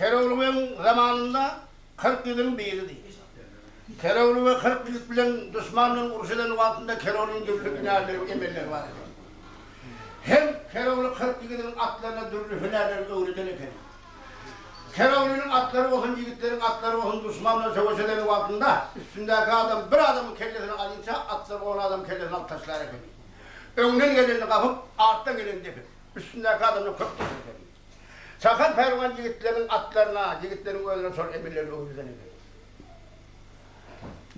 Keroğlu'nun zamanında 40 yılın biriydi. Keroğlu ve 40 yıl bilen düşmanın urşuların altında Keroğlu'nun dürlü hünerleri, emelleri var. Hem Keroğlu 40 yılın atlarına dürlü hünerleri öğretirken, Keroğlu'nun atları olsun, yiğitlerin atları olsun, düşmanla savaşların altında üstündeki adam bir adamın kellesini alınca atları on adam kellesini alt taşlar efendim. Önünden geleni kapıp arttan geleni defip, üstündeki adamın 40 yılın efendim. Sakın pervan yiğitlerin atlarına, yiğitlerin öğrenen sonra emirleri öğreten efendim.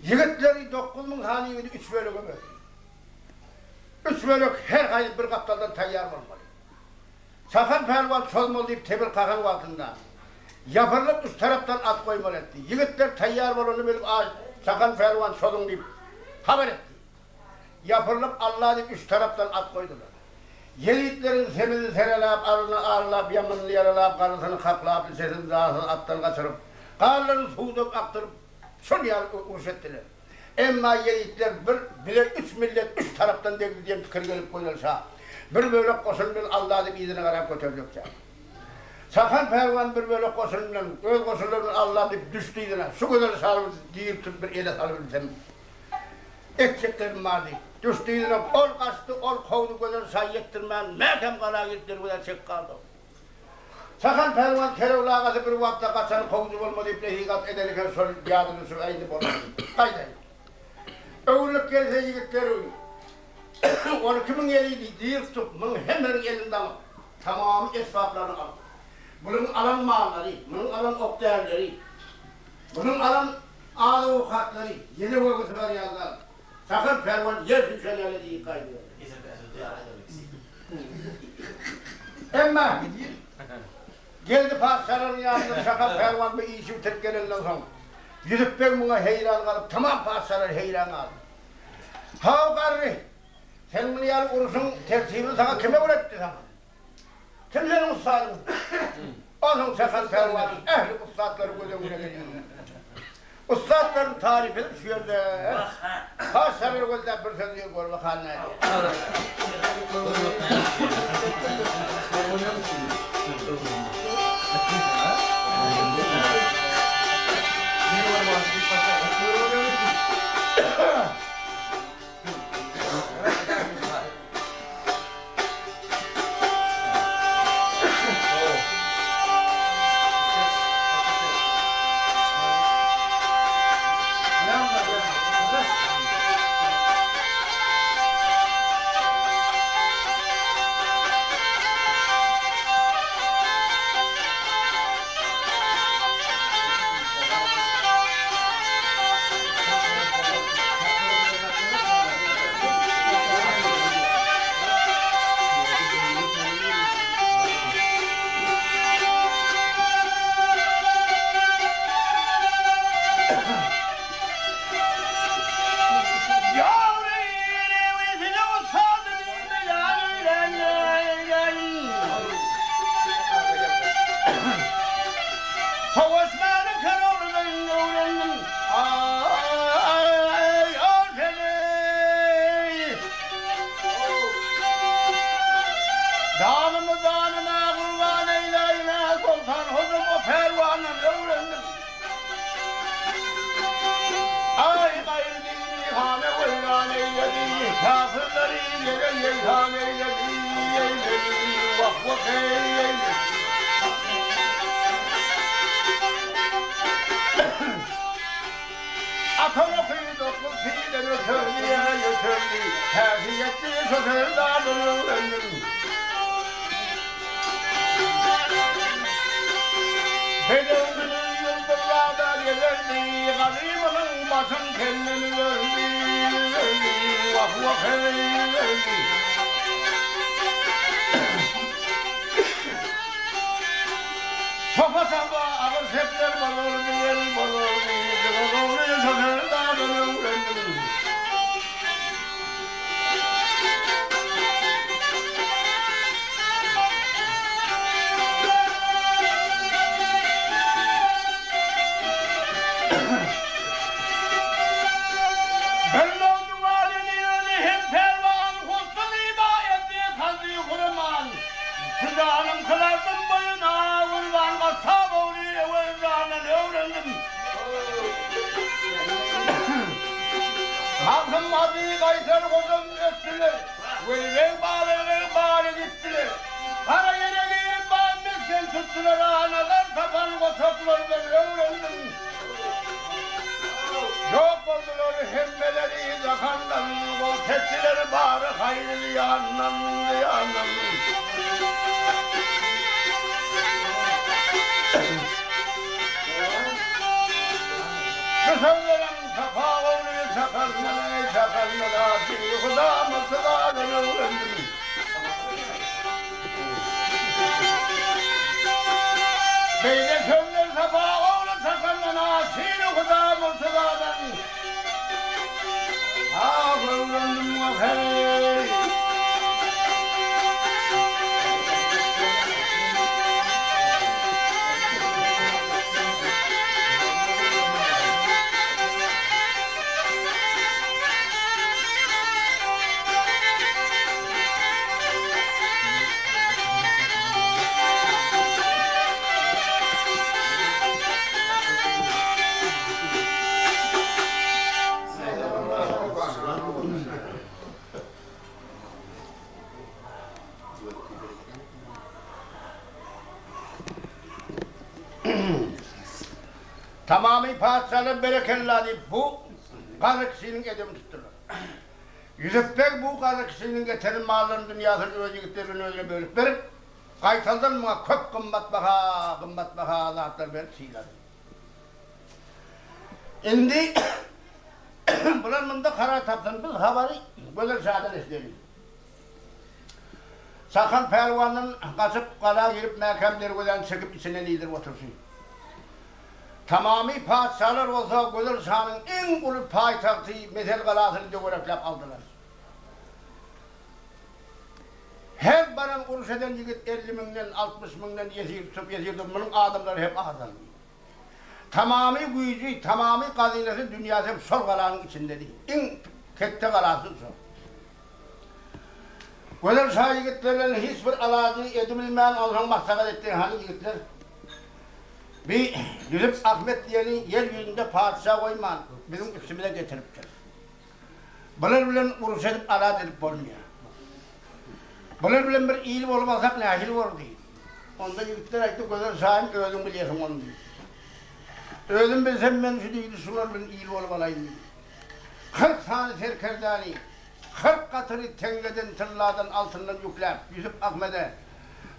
Yiğitleri 9.000 haniydi 3 bölük ömür. 3 bölük her ay bir kaptaldan tayyar olmalı. Sakın pervan solmalı deyip tebir kakan altında. Yapırılıp üst taraftan at koymalı etti. Yiğitler tayyar olduğunu bilip sakın pervan solun deyip haber etti. Yapırılıp Allah deyip üst taraftan at koydular. Yiğitlerin semini serelap, arını ağırlap, yamanını yaralap, karısını kaplap, sesini dağısını attan kaçırıp, karlarını suğudup aktırıp, şunu uğruş ettiler. Emma yiğitler bile 3 millet üç taraftan devri diye fikir gelip koyulsa, bir böyle koşulun Allah deyip izine karab götürdükçe. Sakın pervan bir böyle koşulun, öz koşulun Allah deyip düştü izine, şu kadar sarılır, değil tut bir ele sarılır. Eksiklerim vardı. Düştüğüne ol kaçtı, ol kovdu kadar say yettirmen, mekem kala gittir kadar çek kaldı. Sakın pervan Keroğlu ağası bir vakta kaçan kovdu olmadı, iplihikat edelike sol yadını su eğdi bolmadı. Kaydaydı. Öğürlük gelse yigitleri, onu kimin eliydi, değil tutup, bunun hemen elinden tamamı esbaplarını aldı. Bunun alan malları, bunun alan ok değerleri, bunun alan ağlı avukatları, yeni vurgusu var yazlar. Sakın pervan yer hücrelerle iyi kaydıyor. Ama geldi padişahın yanında sakın pervan bir işi bitirip gelenden sonra gidip ben buna heyran kalıp tamam padişahlar heyran kaldı. Ha karri sen bunu yarı kurusun tertibini sana kime öğretti sana? Kim senin ustadın? Onun sakın pervan ehli ustadları gözümüne geliyor. Ustadların tarif edip şu yönde kaç sefer gözden bir söz yok olur bakanlar. Kılardım boyuna vurgan kasap oğlu öğrendim. Halkım abi kaytar kozum öttüler. Veyvey bağlı gittiler. Kara yere giyip bağımlısken tuttular. Analar tapan kosoklardan öğrendim. Yok oldular hemmeleri yakandan. Kol tepkileri bağırı hayrını yandan. Kısımlarım safa oluyor sakallara şimdi kudamı sıdadan öğrendim. Beyde sönler safa oluyor sakallara şimdi kudamı sıdadan. Ah öğrendim hey. Tamamı padişahın berekellâdi bu karı kişinin edemi tuttular. Yusuf Bey bu karı kişinin getirin mallarını dünyasını özü gittirin özüne bölüp verip kaytaldan mı kök kımbat baha Allah'tan verip siladı. Şimdi buranın da karar taptın biz haberi böyle şahane isteyelim. Sakan Pervan'ın kaçıp kala girip merkemleri gözden çekip içine lider otursun. Tamamı padişahlar olsa Güzel Şah'ın en ulu payitahtı Mesel Galası'nı döverek aldılar. Her baran kuruş eden yigit 50 binden 60 binden yesirdim bunun adamları hep ağzından. Tamamı gücü, tamamı kazinesi dünyası hep sol galanın içindedir. En kette galası sol. Güzel Şah yigitlerle hiçbir alacı edilmeyen olsan maksat ettiğin hani yigitler bir Yusuf Ahmet diyeni yeryüzünde padişah koyman bizim üstümüze getiriptir. Bunlar bilen uruş edip alad edip olmuyor. Bunlar bilen bir iyilik olmasak nahil var değil. Onda yigitler ayıktı Güzel Şah'ın öldüm biliyorsun onu diyor. Öldüm bilsem ben şu değil, şunlar bilen iyilik olmalayım. 40 tane serkerdani, 40 katırı tengeden, tırlardan, altından yükler Yusuf Ahmet'e.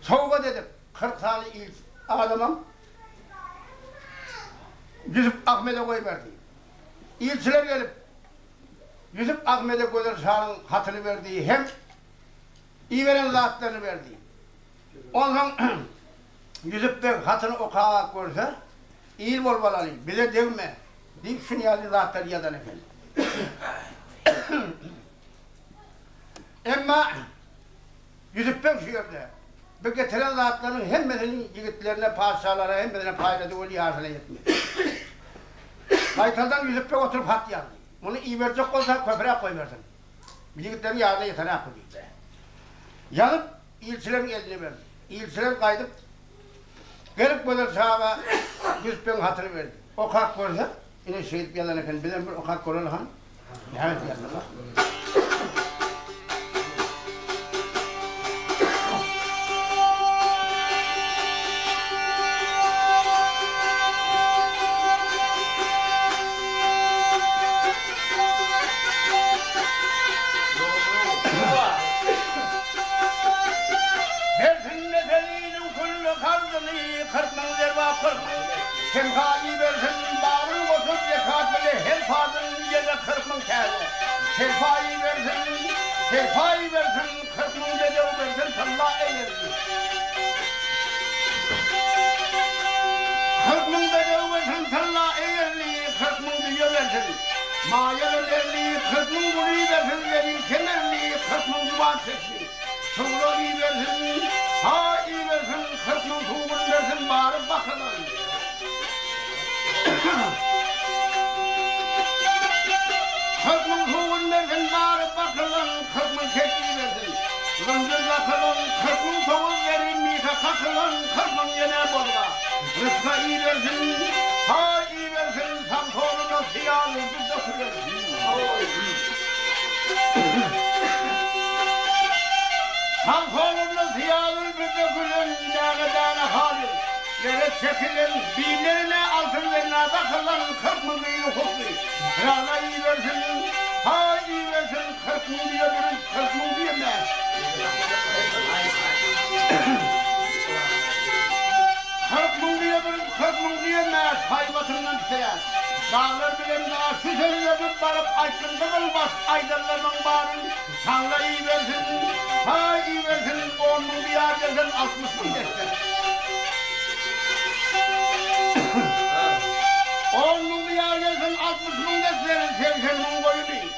Soğuğa dedim, 40 tane il adamım. Yusuf Ahmet'e koyverdi. İlçiler gelip Yusuf Ahmet'e Güzel Şah'ın hatını verdiği hem iyi veren zatlarını verdi. Ondan Yusuf Bey hatını okuyacak görse iyi olmalı, bize devme deyip şunu yazdı zatları yadan efendim. Ama Yusuf Bey şu yerde bu getiren zatların hem medeni yigitlerine, padişahlara hem medeni payladı o liyazına yetmiyor. Kaytaldan Yusuf Bey oturup hat yazdı. Bunu iyi verecek olsa köprüye koyversin. Yigitlerin yarına yetene hakkı değil. Yanıp ilçilerin eline verdi. İlçiler kaydıp gelip Güzel Şah'a Yusuf Bey'in hatını verdi. O kalk görse yine şehit yalan efendim bilen bir o kalk görür han. Evet yanına. Temkali versin bağırın otur zekat bile her fazlının yerine 40 bin kârlı. Terfayı versin 40 bin bedev versin talla eylesin. 40 bin bedev versin talla eylesin, 40 bin dünya versin. Mayalı verli 40 bin gülü versin, veri kemerli 40 bin duvar çeksin. Sonra iyi versin, ha iyi versin, 40 bin tuğun versin bağırıp bakalım. Kırkmın tuğun versin bağırıp bakılın, 40 bin kekli versin. Zıngır bakılın, 40 bin tuğun verin, mika kakılın, 40 bin yine bolga. Rıfka iyi versin, Ha iyi versin Samsun'un siyahını bir dökülür. Samsun'un siyahını bir dökülür. Dağ halim. Yere çekilen binlerine altın verine bakılan 40 mı büyüğü hukmi. Rana iyi versin. Ha iyi versin 40 mı diyoruz 40 mı diyemez. 40 mı diyoruz 40 mı diyemez. Hayvatından isteyen. Dağlar bilen dağa şu sözlerden varıp aydınlık olmaz. Aydınlarının bağırın. Tanrı iyi versin. Ha iyi versin. 10 mı bir yer versin 60 mı dersin. 10 mı bir yer versin 60 mı dersin. 80 mı koyu değil.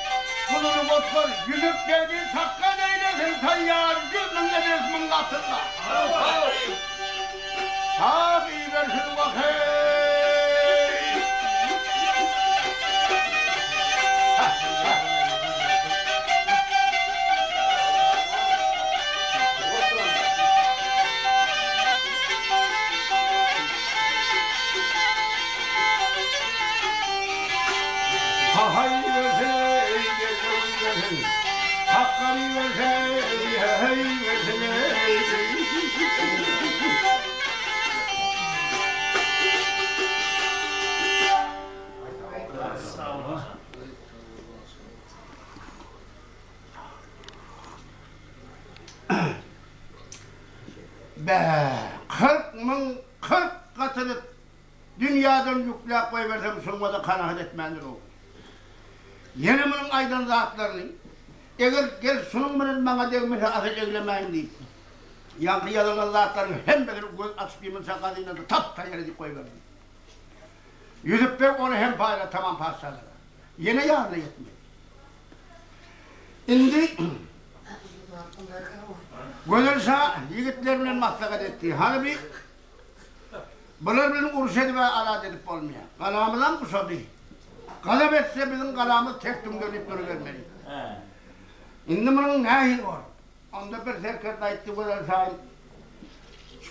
Bunun bozkır yüzüp geldi sakka neylesin tayyar gülmün edesmin altında. Sağ iyi versin bakayım. Hay versin, hakkı versin, hey versin. Be, 40 katını dünyadan yükleyip koyversem sonunda kanaat etmendir o. Yenimin aydın zatlarını, eğer gel sunumunu bana devmese afet eylemeyin deyip, yankı yalın zatlarını hem benim göz açtığımın sakadıyla da tap tayar edip koyverdim. Yüzüp ben onu hem payla tamam parçalara. Yine yarına yetmedi. Şimdi Gönülsa yigitlerimle maslahat etti. Hani bir bunlar benim urşedi ve alat edip olmaya. Kalamıdan kusadı. Kalap etse bizim kalamız tek tüm dönüp duruvermeli. Şimdi bunun neyi var? Onda bir serkert ayıttı Gönülsa'nın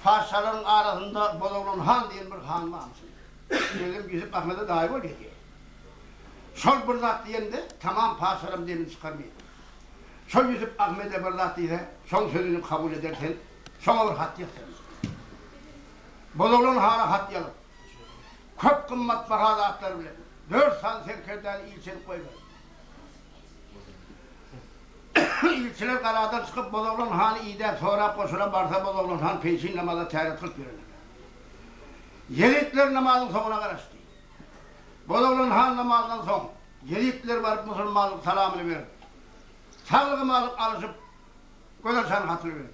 parçaların arasında Bolog'un han diyen bir han varmış. Dedim Yusuf Ahmet'e dahi ol diye. Sol bir zat diyen de tamam parçalarım diyelim çıkarmayın. Sol Yusuf Ahmet'e bir zat diye son sözünü kabul edersen sonra bir hat yazarsın. Bolog'un hala hat yazıp köp kımmat bahada atlar bile 4 san serkerden ilçeni koyver. İlçiler karadan çıkıp Bolog'un hanı iyide sonra koşuna varsa Bolog'un han peşin namazda teyret kılıp verirler. Yelitler namazın sonuna karıştı. Bolog'un han namazdan son Yelitler varıp Müslümanlık salamını verir. Sağlığımı alıp alışıp Gönülsa'nın hatırı verir.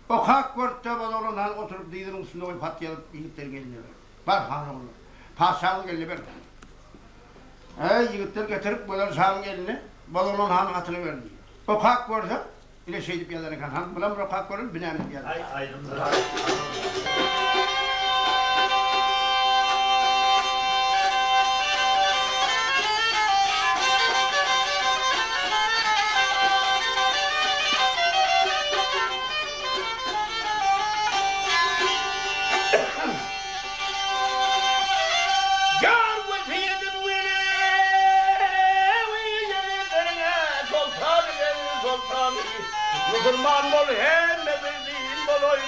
O kalk görtte Bolog'un han oturup dizinin üstünde oy patlayalıp yigitlerin eline verir. Var hanımını. Padişahın eline verir. Yigitler getirip Gönülsa'nın eline Bolog'un hanın hatırı verir. O kalk görse yine şey deyip yalanı kan. Han bulan bura kalk görür binaen deyip yalanı. Aydındır. Müslüman bol hem de bildiğin boloy.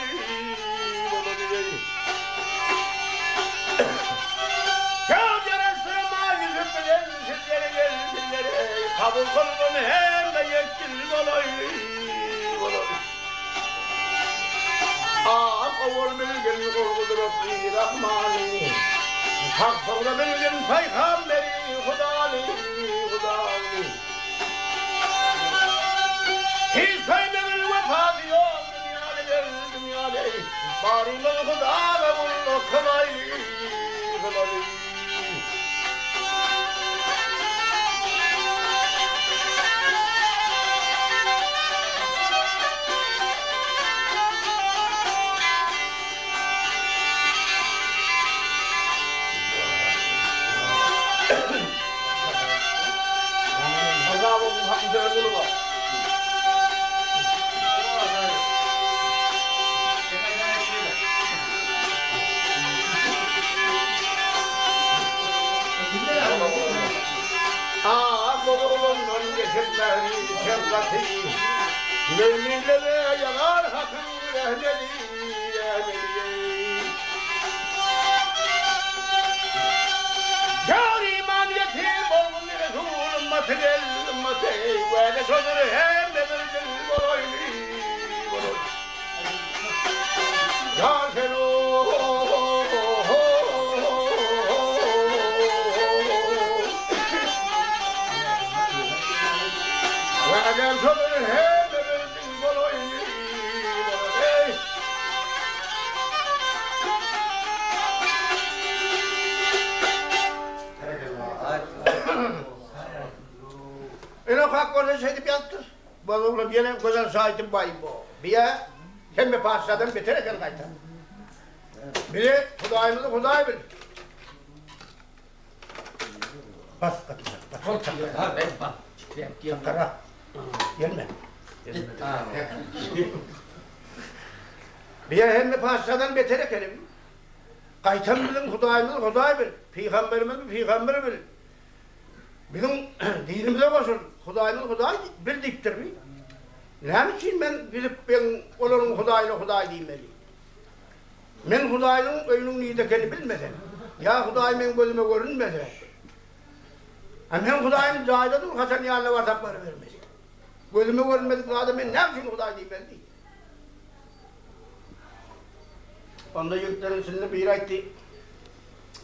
Çok yarıştırma yüzüp bilen sizlere gelsinlere. Kabul kılın hem de yetkili boloy. Oğul bilgin kurgudur Rabbi Rahmani. Hak sonra bilgin peygamberi Hudali. Hiç saymenin vefası yok dünyada. Barımın Huda ve bunu kılay. Allah'ın hakkı söylüyor mu? Ağolundan geçirmez şefkati, müminlere yanar hakkın rahmeti. Yar iman yetim olun Resul ümmeti gel ümmeti, ve de sözür hem de bir dil boynu. Ya sen Adam sözür hem de bir dil boynu. Ufak orada şeydi yattır. Bazıları bir yere güzel şahitim bayım bu. Bir yere sen mi parçadan beter eken kaytar. Biri Hudayımızı Huday bilir. Bas katına. Bas çakara. Çakara. Gelme. Bir yere hem mi parçadan beter ekelim. Kaytan bilin Hudayımızı Huday bilir. Peygamberimiz Peygamberi bilir. Bizim dinimize koşun, Hudayımız Huday bildiktir mi? Ne için ben bilip ben onların Huday'la Huday diyeyim. Ben Huday'ın öynün neyidekeni bilmesem, ya Huday benim gözüme görünmese, ben Huday'ın cahildedim, Hasan yanına vasapları vermez. Gözüme görünmedik adam ben ne için Huday diyeyim değil. Onda yurtların içinde bir ayeti,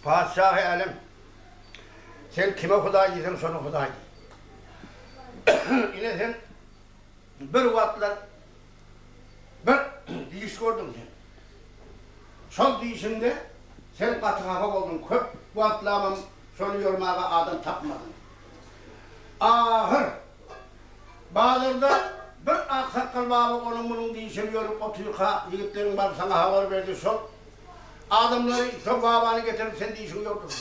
Padişah-ı Alem, sen kime Huday diysen sonra Huday diy. Yine sen bir vaatlar bir deyiş gördün sen. Sol deyişinde sen katı kafa oldun, köp vaatlamam sonu yormağa adam tapmadın. Ahır Bağlar'da bir aksakal babı onun bunun deyişini yorup oturuyor, yigitlerin babı sana haber verdi sol. Adamları çok babanı getirip sen deyişini yordun.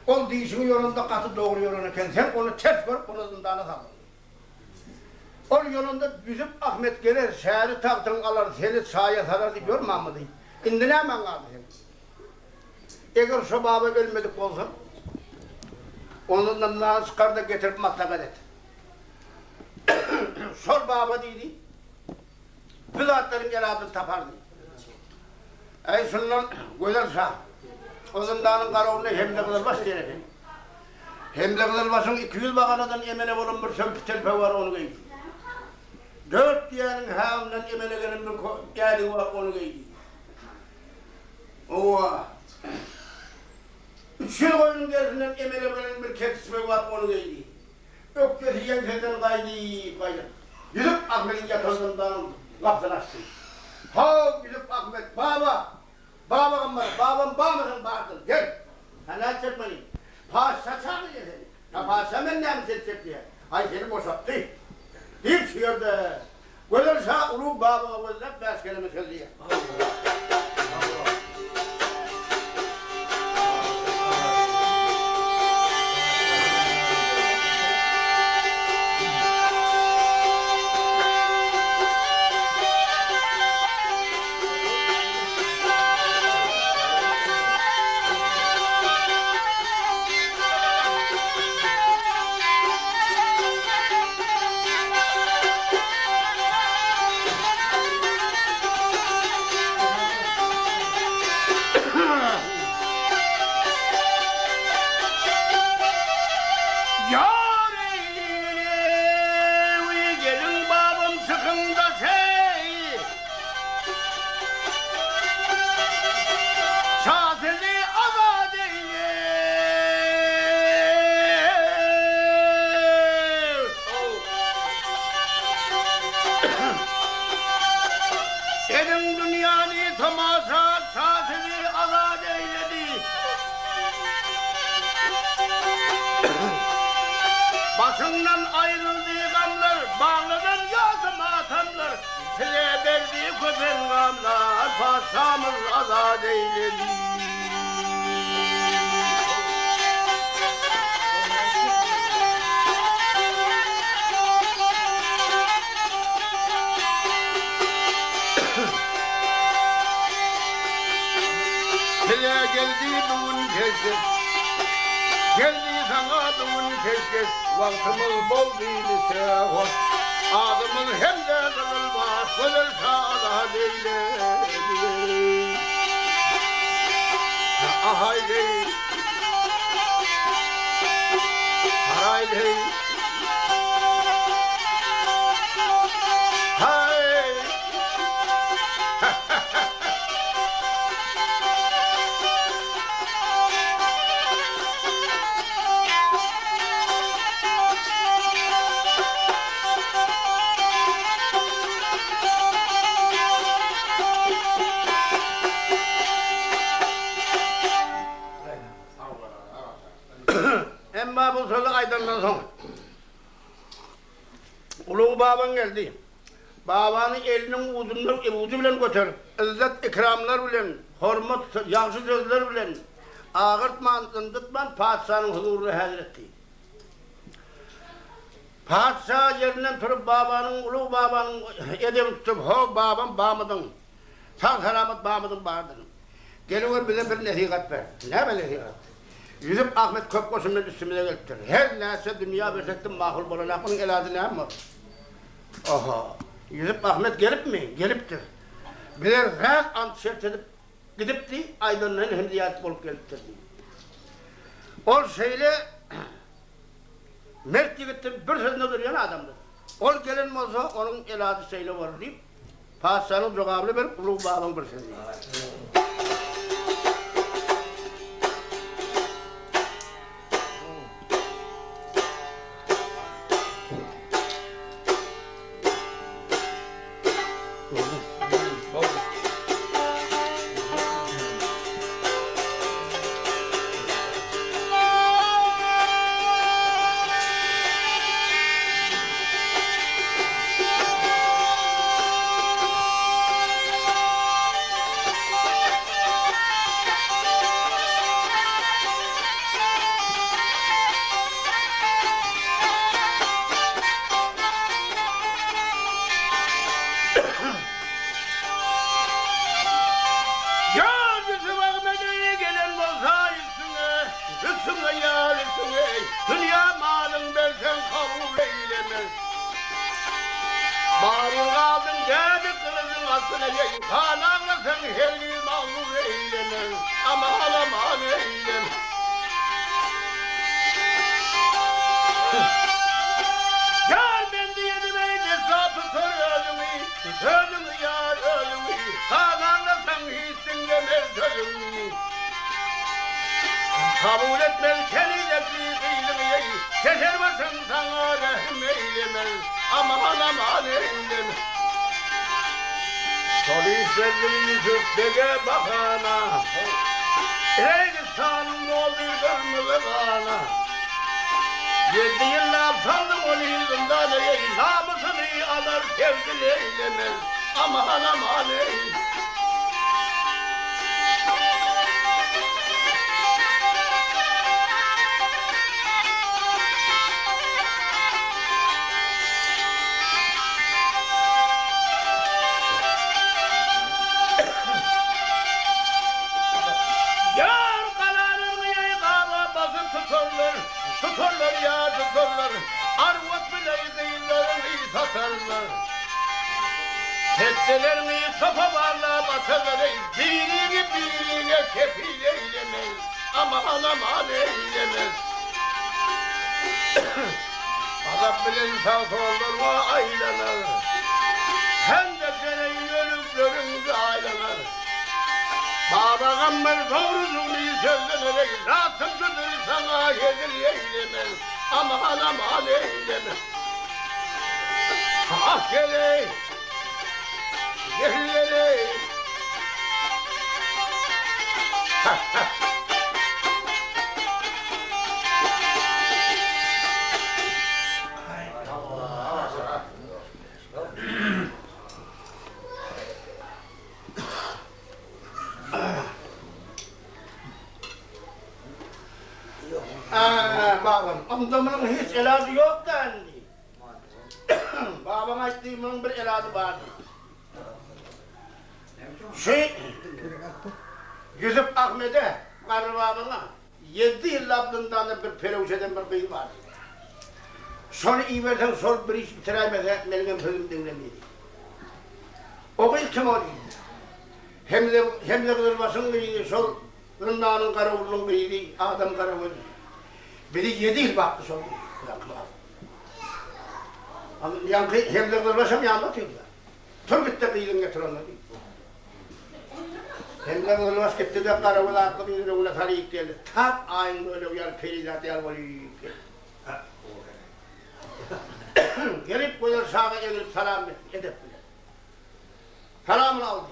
O deyişini yolunda katı doğru yoluna sen onu ters görüp onu zindana salın. O yolunda bizim Ahmet gelir, şehri tahtını alır, seni sahaya sarar diyor Mahmud'u. İndi ne hemen kaldı sen? Eğer şu baba ölmedik olsa, onunla nasıl çıkar da getirip matlaka et. Sor baba dedi, bilatların geladını tapardı. Ey şundan güzel sağ. O zindanın karavunda Hemle Kızılbaş diye efendim. Hemle Kızılbaş'ın 200 bakanadan emene bulun bir sömpü telpe var onu giydi. 4 diyenin hamdan emene gelen bir gelin var onu giydi. Oha! 3 yıl koyunun gerisinden emene gelen bir ketişme var onu giydi. Ökçesi yençeden kaydı. Gidip Ahmet'in yatağından kapsını açtı. Hav gidip Ahmet, baba! Babam var, babam bağırdın, gel. Sen ne çekmeyin. Paşa çağırıyor seni. Ya paşa ben ne mi seçecek diye. Ay seni boşalttı. Hiç yerde. Gelirse ulu babama gözler, beş kelime söylüyor. Senin dünyanı tamaşa saatini azat eyledi. Başından ayrıldığı gamlar, bağlanan yazı matamlar, size verdiği köpen gamlar, paşamız azat eyledi. Geldi doğun keşkes, geldi sana doğun keşkes. Vaktimiz bol değilse hoş. Ağzımız hem de kızılmaz, kızıl sağda değil. Ahaydi, haraydi. Hay. Emma bu sözü aydınlan sonra Ulu baban geldi. Babanın elinin ucu bilen götürüp, izzet ikramlar bilen, hormat, yaxşı sözler bilen, ağırtman, ındıtman, padişahın huzuruna hazır etti. Padişah yerinden turup babanın, ulu babanın edem tutup, ho babam bağmadın, sağ selamet bağmadın bağırdın. Geliver bize bir nesihat ver. Ne bir nesihat? Yüzüp Ahmet Köpkoşum'un üstümüze geliptir. Her neyse dünya verecektim mahul bolanak, bunun eladı ne var? Oha! Yüzüp Ahmet gelip mi? Geliptir. Birer rak ant şert edip gidipti, aydınların hemdiyat bulup geliptir. Ol şeyle mert yigittin bir sözünde duruyan adamdır. Ol gelen olsa onun eladı şeyle var deyip padişahın cevabını verip ulu babam bir sözü. Dünya malın belsen kabul eylemez. Bağır kaldın geldi kılıcın aslına yayın. Kananla sen her gün mağdur eylemez. Ama aman eylem. Yar ben diyedim ey nesla tutar ölümü. Ölümü yar ölümü. Kananla sen hiç dinlemez ölümü. Kabul etmez kendine kıylımı, keser basın sana rahim eylemez, aman eylemez. Soru sözüm yüzüktege bakana, Ergistan'ın oldu kırmızı kana. 7 yıllar saldım onu yüzünden, namusunu alır sevgili eylemez, aman eylemez. Tutarlar ya tutarlar, arvat bile kıyılarını satarlar. Testelerini sopa varla batarlar, birine kefil eylemez, aman eylemez. Azap bilen sağ sollarına aylanır, hem de senin ölümlerin aylanır. Baba gamber doğruluğunu sözlenerek rahatsızdır sana yedir eylemez, aman eylemez. Ah gele, gele. Babam, amcamın hiç ilacı yok dendi. Babam açtığımın bir ilacı vardı. Yüzüp Ahmet'e, karı babana 7 yıl abdından bir perevşeden bir bey vardı. Şonu iyi versen sol bir iş bitiremezse benim sözüm dinlemeydi. O gün kim oluyor? Hem de kızılmasın biriydi, sol Rındağ'ın karavulunun biriydi, adam karavulu. Biri 7 yıl baktı sol yankı. Hem de kızılmasam yanına atıyorlar. Turgut'ta kıydın getir onları. Hem de kızılmas gitti de karavulu atlı bir yürüğüne sarıyık geldi. Tam aynı böyle uyar peridat yer var yürüyüp gelip böyle sağa gelip salam edip bile. Salamını aldı.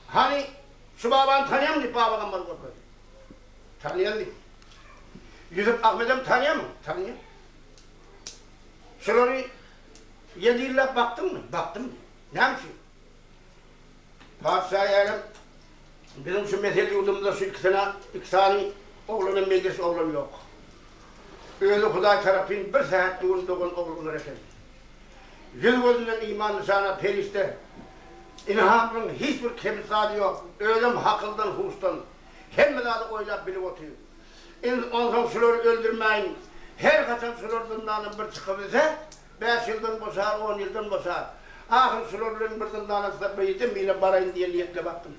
Hani şu babanı tanıyor musun? Babadan bana korkuyor. Tanıyor musun? Yusuf Ahmet'im tanıyor mu? Tanıyor. Şunları 7 yılla baktın mı? Baktım. Ne yapıyorsun? Padişah yerim. Bizim şu mesele yurdumuzda şu iki tane oğlunun meclisi oğlum yok. Öyle Huday tarafın bir saat doğun oğlunlar efendim. Yüz gözünden imanlı sana perişte. İlhamın hiçbir kemisalı yok. Ölüm hakıldan, hustan. Hemmelerde oylap bilip oturuyor. Ondan şunları öldürmeyin. Her kaçan şunlardan bir çıkıbilse 5 yıldan bozar, 10 yıldan bozar. Ahir şunların birden danasında büyüdüm, yine barayın diye niyetle baktım.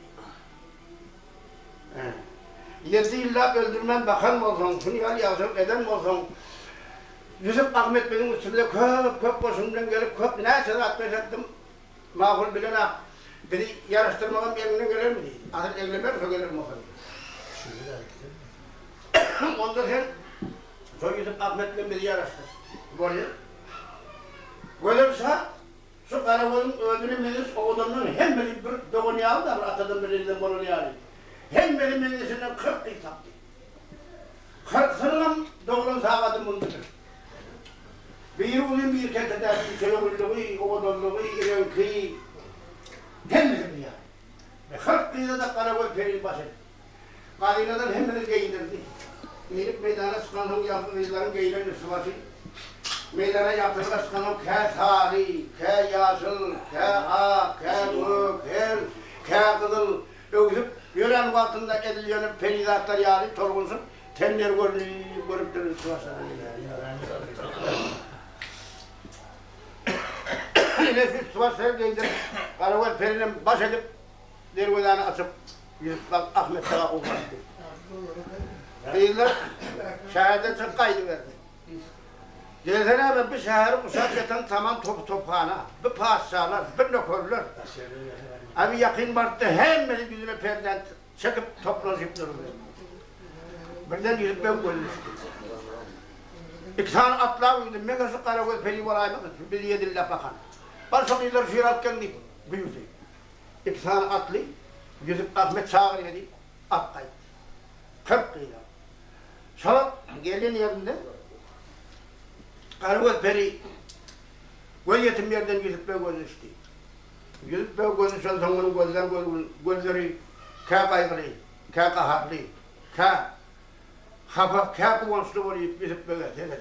7 yılda öldürmem bakan olsan, şunu yazıp eden olsan, Yusuf Ahmet benim üstümde köp boşumdan gelip köp ne sedat ettim. Mağul bilene beni yarıştırmağım evine gelir mi diye. Ahir evlenmem, o gelir mi? Ondan sen Yusuf Ahmet'le beni yarıştır. Böyle. Gelirse şu karakolun ödülü meclis oğlunun hem beni bir doğunu aldı da atadan birinden bolunu aldı. Hem benim meclisinden 40 yıl taktı. 40 sınırım doğunun sağladım bundur. Bir uzun bir kente dersi, çayırlığı, oğlunluğu, irenkiyi, temizim yani. 40 yılda da karakol peril başladı. Kadinadan hem beni giydirdi. Gelip meydana sıkanım yaptırıcıların giydirin sıvası. Meydana yaptırıcılar sıkanım ke sarı, ke yaşıl, ke ak, ke mük, ke kızıl. Öksüp yören vaktinde edilyenin peridatlar yani torgunsun. Tenler görüp durur sıvası. Yine şu sıvasları giydirip karakol perinin baş edip dergülerini açıp Ahmet Dağı okudu. Kıyılar şehirde çok kaydı verdi. Gelsene ben bir şehri kuşak yatan tamam tophana, bir padişahlar, bir nökerler. Abi yakın vardı hem beni yüzüne perden çekip toplanıp dururdu. Birden yüzüp ben görmüştüm. 2 tane atlar uyudum, mekası karakol peri olaydı, bir 7 yılla bakan. Başka yıllar şiratken büyüdü. 2 tane atlı, Yusuf Ahmet çağır yedi, at kaydı. 40 kıyla. Sonra gelin yerinde, karakol peri, göl yetim yerden Yusuf Bey gözü içti. Yusuf Bey gözü sonra onun gözleri kâ kaygılı, kâ kahatlı, kâ hafa, kâ kuvvanslı oluyor Yusuf Bey'e.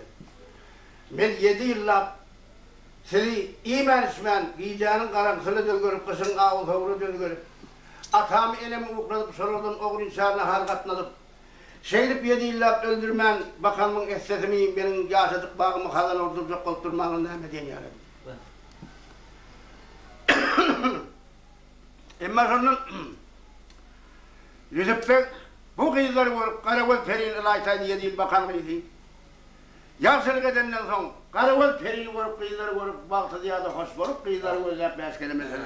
Ben 7 yılla sizi iman ismen, giyeceğinin karantılı döl görüp, kışın ağıl havlu döl görüp, atamı elimi ukladıp, sorulduğun oğul insanına hargatladıp, şeylip 7 yılla öldürmen, bakanımın essetimi, benim yaşadık bağımı kalan orduracak kolturmağını nehmediyen yarım. Ama sonra Yusuf Bey bu kıyıları görüp, karakol peri'nin ilaytaydı 7 yıl bakanlıydı. Yaşlılık edenden son, karakol peri'ni görüp, kıyıları görüp, baktı diye de hoş bulup, kıyıları görüp, hep eskele mesele.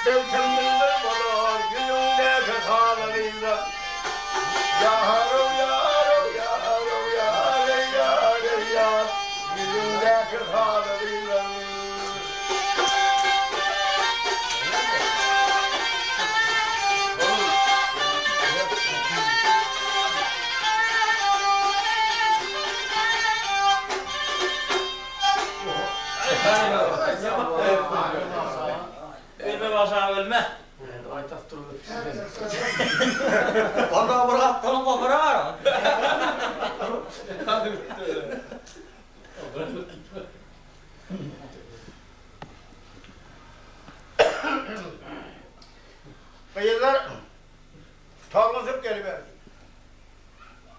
Devşemlidir bulur yüzündeki halıyla. Yarım yarım yarım yarım yarım yarım yüzündeki halıyla. Ölme başa ölme. Onda bırak. Kolum bırak. Kıyılar tavlasıp geliverdi.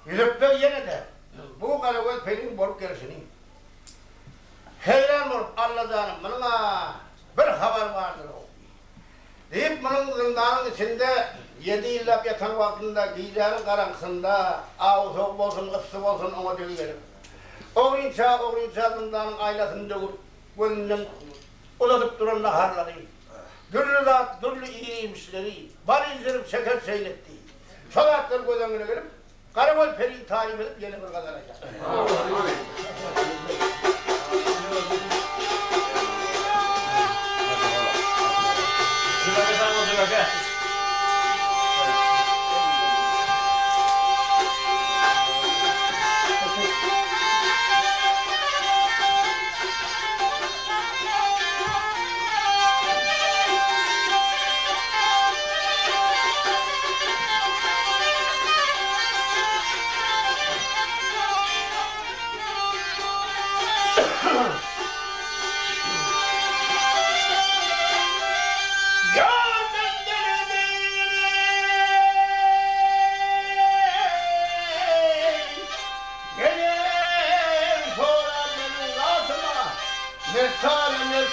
Yüzüp yine de bu Karagöz pelin bolup gelişini. Heyran olup Allah'tan bana bir haber vardır o. Deyip bunun zindanın içinde 7 yıllap yatan vaktinde giyeceğinin karanlığında soğuk olsun, ısı olsun ona dönüverim. Oğrunça zindanın ailasını döküp gönlünden uzatıp duran naharları. Gürlü zat, gürlü iyiymişleri, var izlenip şeker seyletti. Şolatlar göz önüne gelip, Karagöz pelin tarif edip yeni bir kazanacak.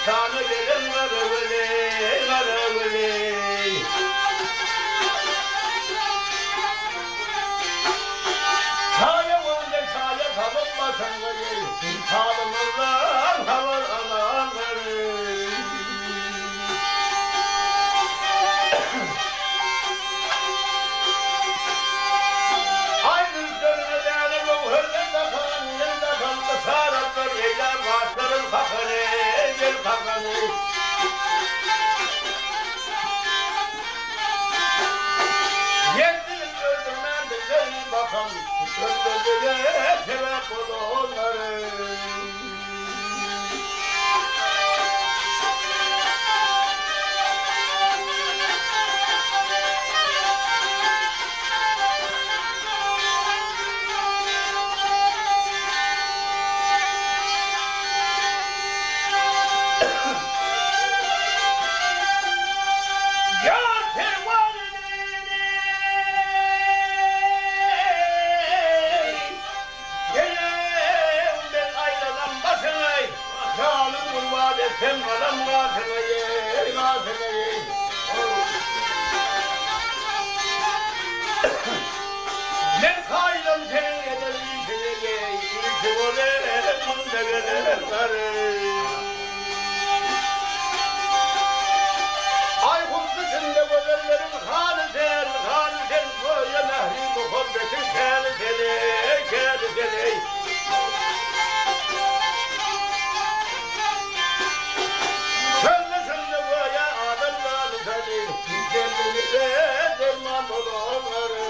Sana gelin varıveli. Çaya vanda çaya kabuk başangayı, Halımızdan havar ananları. Aynı dönüme değerli bu hırgın dakan, kısaratlar eyler başların kafanı. Yettiğim öldürmen bizleri bakan, öldürdüğüne sebep oldu onları. Sen adam gafına ye, gafına ye. Ben kaydım senin edilişine ye, ilki olayım da gelir karı. Ay kutlusunda gözellerin kanı sen, böyle mehri muhabbetin kâli seni. Kendimize derman olanları.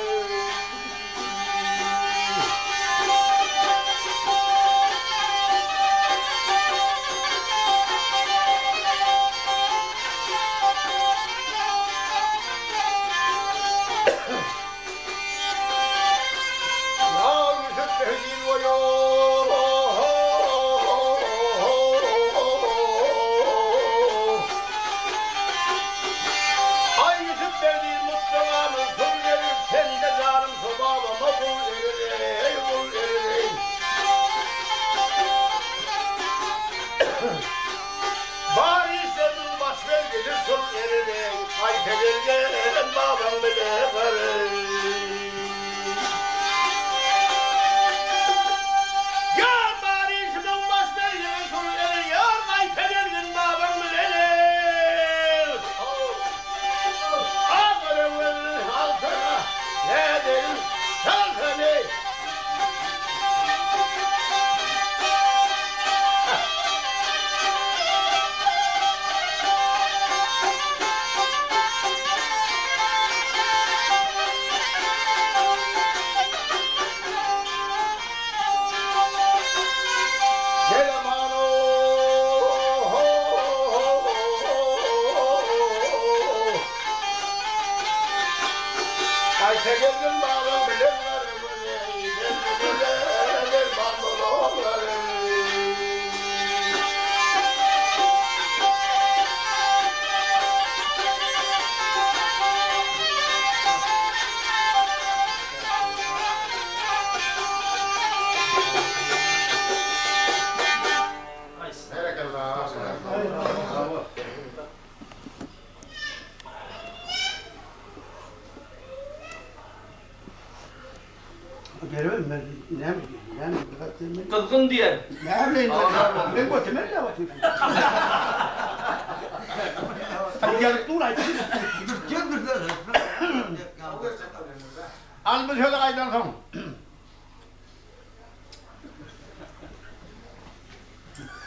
Bari senin baş ver gelir son yerine, ay pelirgen babam bile varır. Ya bari senin baş ver gelir son yerine, ay pelirgen babam bile. Selamano. Ayşe geldim bağlam bilimlerim. Geldim bağlam. Görüyorum ben ne bileyim Kızgın diye. ne bileyim ben götürmem ne bakıyorsun? Hadi gelip dur ay. Al bir şöyle kaydan son.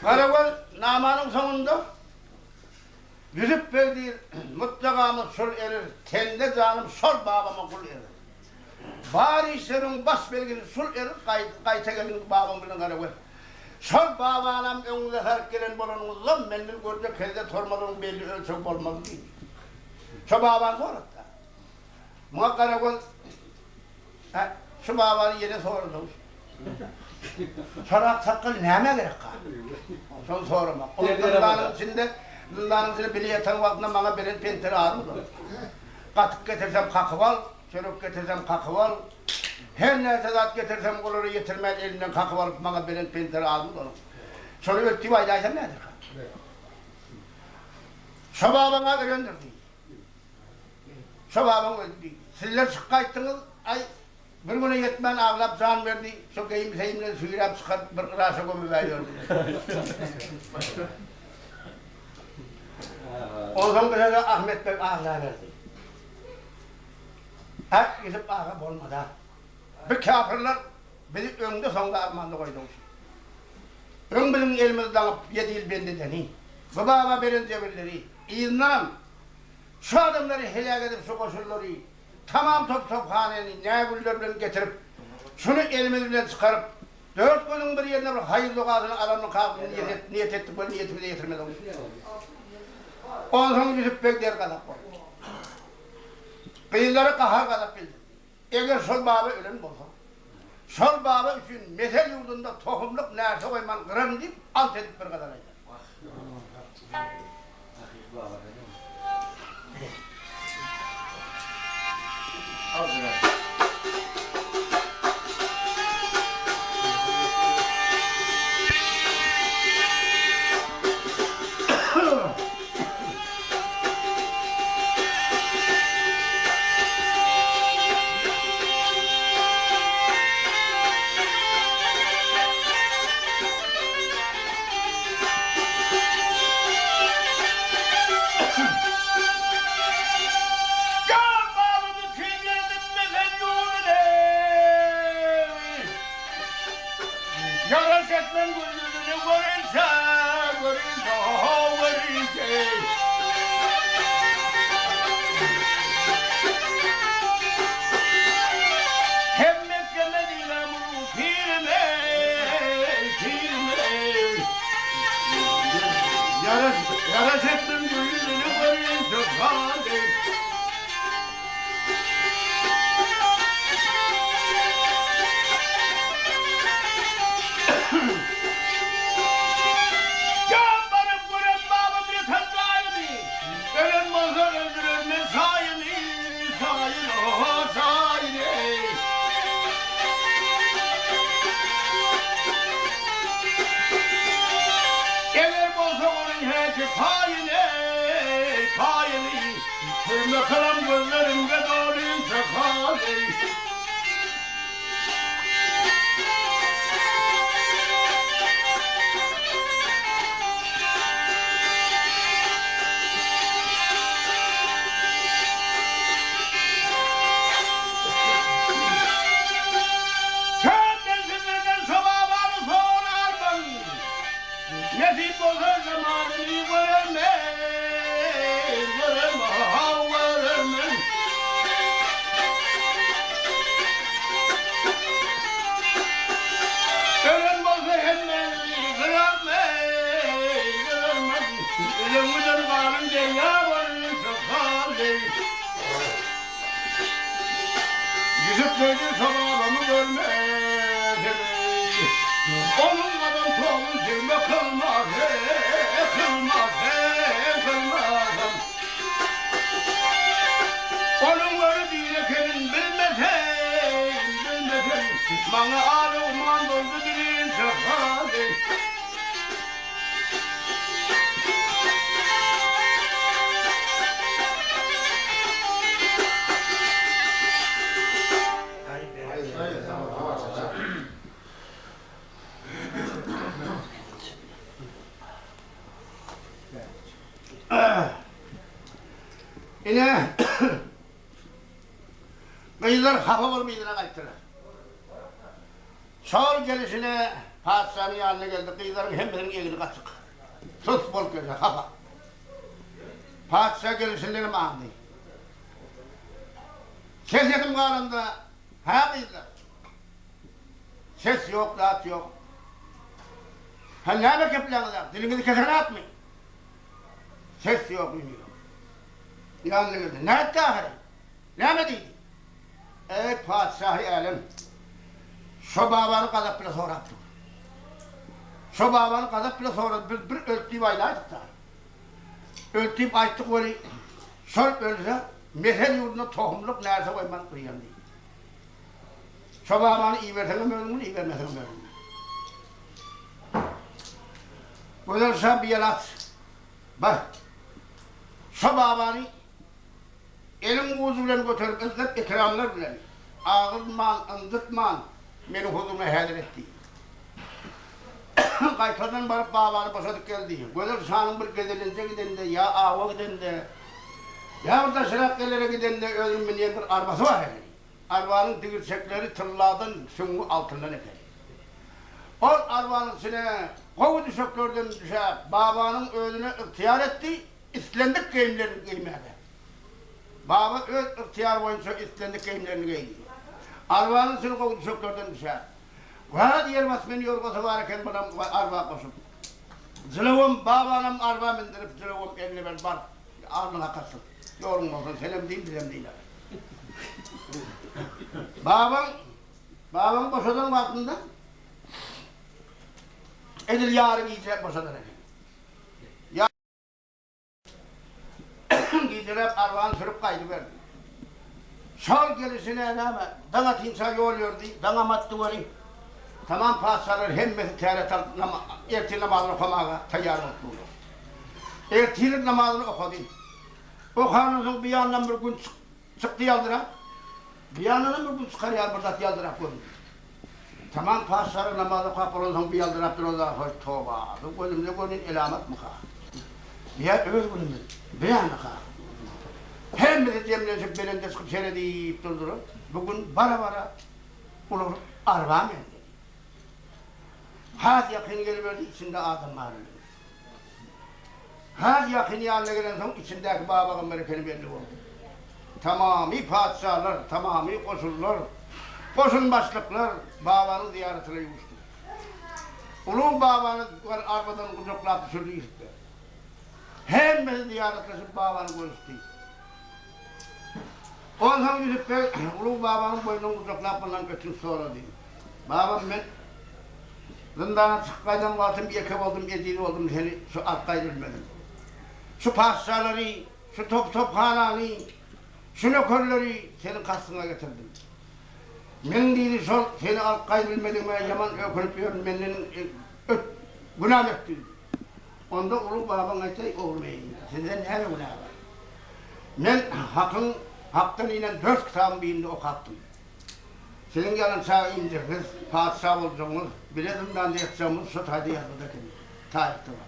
Karakol namanın sonunda yüzüp verdiği mutlakamı sol erir, tende canım sol babama kul erir. Bari işlerin baş belgini sul erir, kayta gelin babam bilin karakol. Sol babanam önüne sarıp gelen bolanımızdan mendil görecek kelde tormalının belli ölçek olmalı değil. Şu baban sonra da. Muha karakol, şu babanın yine sorulmuş. Çorak sakal neme gerek ha? Son sorma. O zindanın içinde biliyeten vaktinde bana birer penteri ağrıdı. Katık getirsem kakıp al, çörük getirsem kakıp al. Her neyse zat getirsem kolunu getirmez elinden kakıp alıp bana birer penteri ağrıdı. Sonra öttüğü aydaysam nedir ha? Şu babana gönderdi. Şu babana öldü. Sizler çıkaydınız, ay bir günü yetmen ağlap can verdi, şu geyimle suyurap çıkart bir kırasa gömü veriyordu. O zaman da Ahmet Bey ağla verdi. Hep gidip ağla olmadan. Bir kafirler bizi önde sonunda armanda koydu. Ön bizim elimizde alıp 7 yıl bende deni. Bu baba verin devirleri. İnanın, şu adamları helak edip şu koşulları tamam top haneni ne güllerden getirip şunu elimizden çıkarıp 4 günün bir yerine bir hayırlı ağzını adamın kalbini niyet ettik böyle niyetimize getirmedi. Ondan sonra Yusuf Bekler kadar oldu. Kıyıları kahar kadar bildi. Eğer sol baba ölen olsa, sol baba için mesel yurdunda tohumluk nerede koyman kıran deyip alt edip bir kadar eder. Kalan gözlerimde doğruyum sakalı. Kendisinden sabahları sorar ben. Nesip olsa zamanını göremez. Zıplaydı sabahımı görmedim. Onun kadın toğun sevme kılmaz, kılmaz, kılmaz. Onun gördüğüne kendin bilmesen, bana ağrıman doldu dilin sıfadı. Yine kıyılar hafif olmaydığına kaçtılar. Sol gelişine padişahın yanına geldi. Kıyıların hem birinin elini kaçık. Sus bol gözü hafif. Padişah gelişinlerim ağırdı. Ses yedim karında. Ha kıyılar. Ses yok, rahat yok. Ha ne bekeplanlar? Dilinizi kesene atmayın. Ses yok, bilmiyor. Yanına geldi. Ne etti ahire? Ne mi dedi? Ey padişah-ı alem, şu babanı kazap bile sorattı. Şu babanı kazap bile sorattı. Bir öltüyüp aynaydık da. Öltüyüp açtık öyle. Şol ölse, meher yurduna tohumluk nerede koyman kıyam değil. Şu babanı iyi versene mölümünü, iyi vermesene mölümünü. Buyursa bir yalat. Bak, şu babanı elin kuzu bilen götürüp izzet ikramlar bilen, ağırman, ındıtman, beni huzuruna hedir etti. Kaytadan barıp babanı boşadık geldi. Gözür şanın bir gezelince gidende, ya ava gidende, ya burada şırakkellere gidende ölümün diye bir arbası var yani. Arbanın dirsekleri tırlardan, süngü altından eker. O arbanın içine kovu düşöktörden düşe, babanın ölüne ihtiyar etti, İslendik giyimlerini giymedi. Baba öz ihtiyar boyunca İslendik giyimlerini giydi. Arbanın içine kovu düşöktörden düşe. Vah diyer basmeni yorgosu varken bana arba koşup. Zılavım babanım arba mindirip zılavım eline ver bar. Ağrına kaçsın. Yorum olsun, selam değil, bilem değil. babam boşadan vaktinde edil yarın iyice boşadan efendim. Giydirip arvağını sürüp kaydı verdi. Şol gelişine ename, dana timsah yoluyordu, dana mattı varayım. Tamam padişahlar hemmeti teyretal, erti namazını okumağa tayyar oldu. Ertilik namazını okudu. Okanın bir yandan bir gün çıktı yaldırak. Bir yandan bir gün çıkar burada yaldırak göründü. Tamam padişahlar namazını kapılırsan bir yaldırak dururlar. Hoş toba. Bu gözümde görün elamet mıka. Ya öz günümüz. Bir yana ka. Hem de cemleşip belinde çıkıp seyredip durdurup. Bugün bara olur arba mı? Haz yakın geliverdi içinde adam var. Haz yakın yanına gelen son içindeki babanın berekeni belli oldu. Tamamı padişahlar, tamamı koşullar, koşun başlıklar babanın ziyaretine yuvuştu. Ulu babanı arbadan kucaklayıp sürdü işte. Hem de ziyaretleşip babanı görüştü. Ondan gidip de ulu babanın boynunu kucaklayıp ondan götürüp sordu. Babam ben zindana çıkkaydan kalktım, yakıp oldum, yediği oldum, seni şu arkaya bilmedim. Şu padişahları, şu top hananı, şu nökerleri senin kastına getirdim. Men dedi sol, seni arkaya bilmedim, yaman ökürüp yiyorum, benden günah ettim. Onda ulu baban aytay olmayın, sizden ne günah var? Men haktan inen 4 kitabın birinde okattım. Senin yanın sağa indiriniz, padişah olacağınız, bilezimden de yatacağımız şu tayda yazıdaki tarihte var.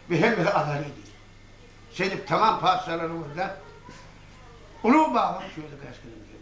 Ve hem de adaliydi. Senin tamam padişahlarımızda ulu babam şöyle kaçkınım dedi.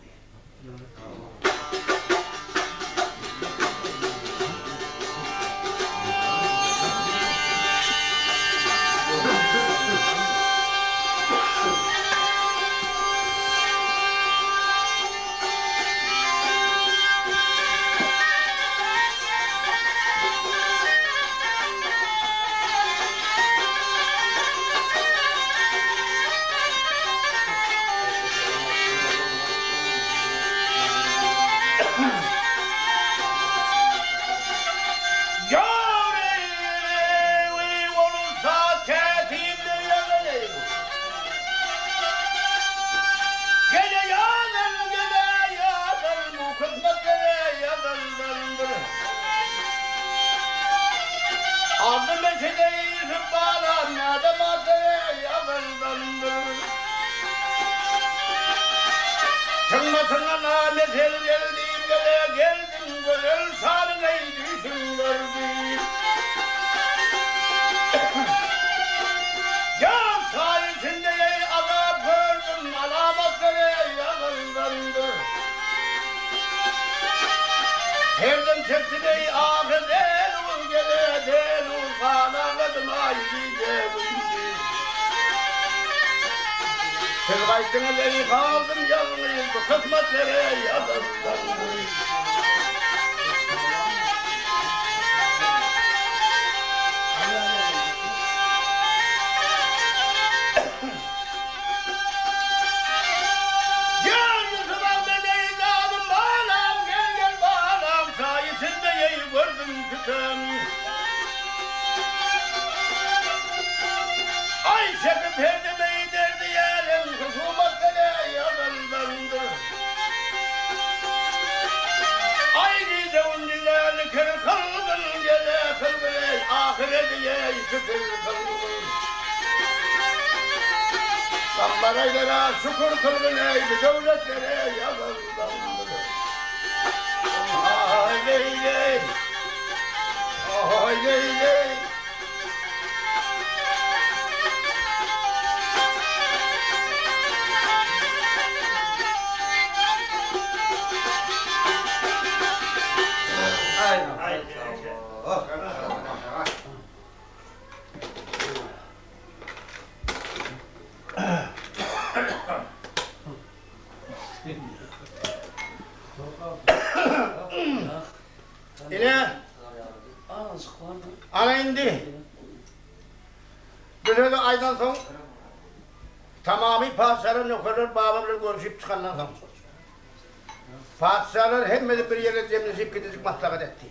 Ağzı meşedeyi zımbala nerede madde yakındandır. Çıkmasına namet el geldiğim gele geldim gözel sarılayı düşündürdüm. Can sayesinde azap gördüm alamatları yakındandır. Herden çekti dey ahir delul gele delul kanağıdım aydi devindi. Siz kaçtınız evi kaldım yalnız bu kısmetlere yakındandır. Ayşe'nin perdemeyi derdi yerim, husumetlere yakındandır. Aynı devundilerle kır kılgın gele kılgın, ahire diye şükür kılgın. Kambaraylara şükür kılgın ey bu devletlere yakındandır. Ay leyley, ay leyley. İle ana indi. Böyle de aydan sonra tamamı padişahların nökerler babamla görüşüp çıkandan sonra. Padişahlar hem de bir yere zemlesip gidecek maslahat etti.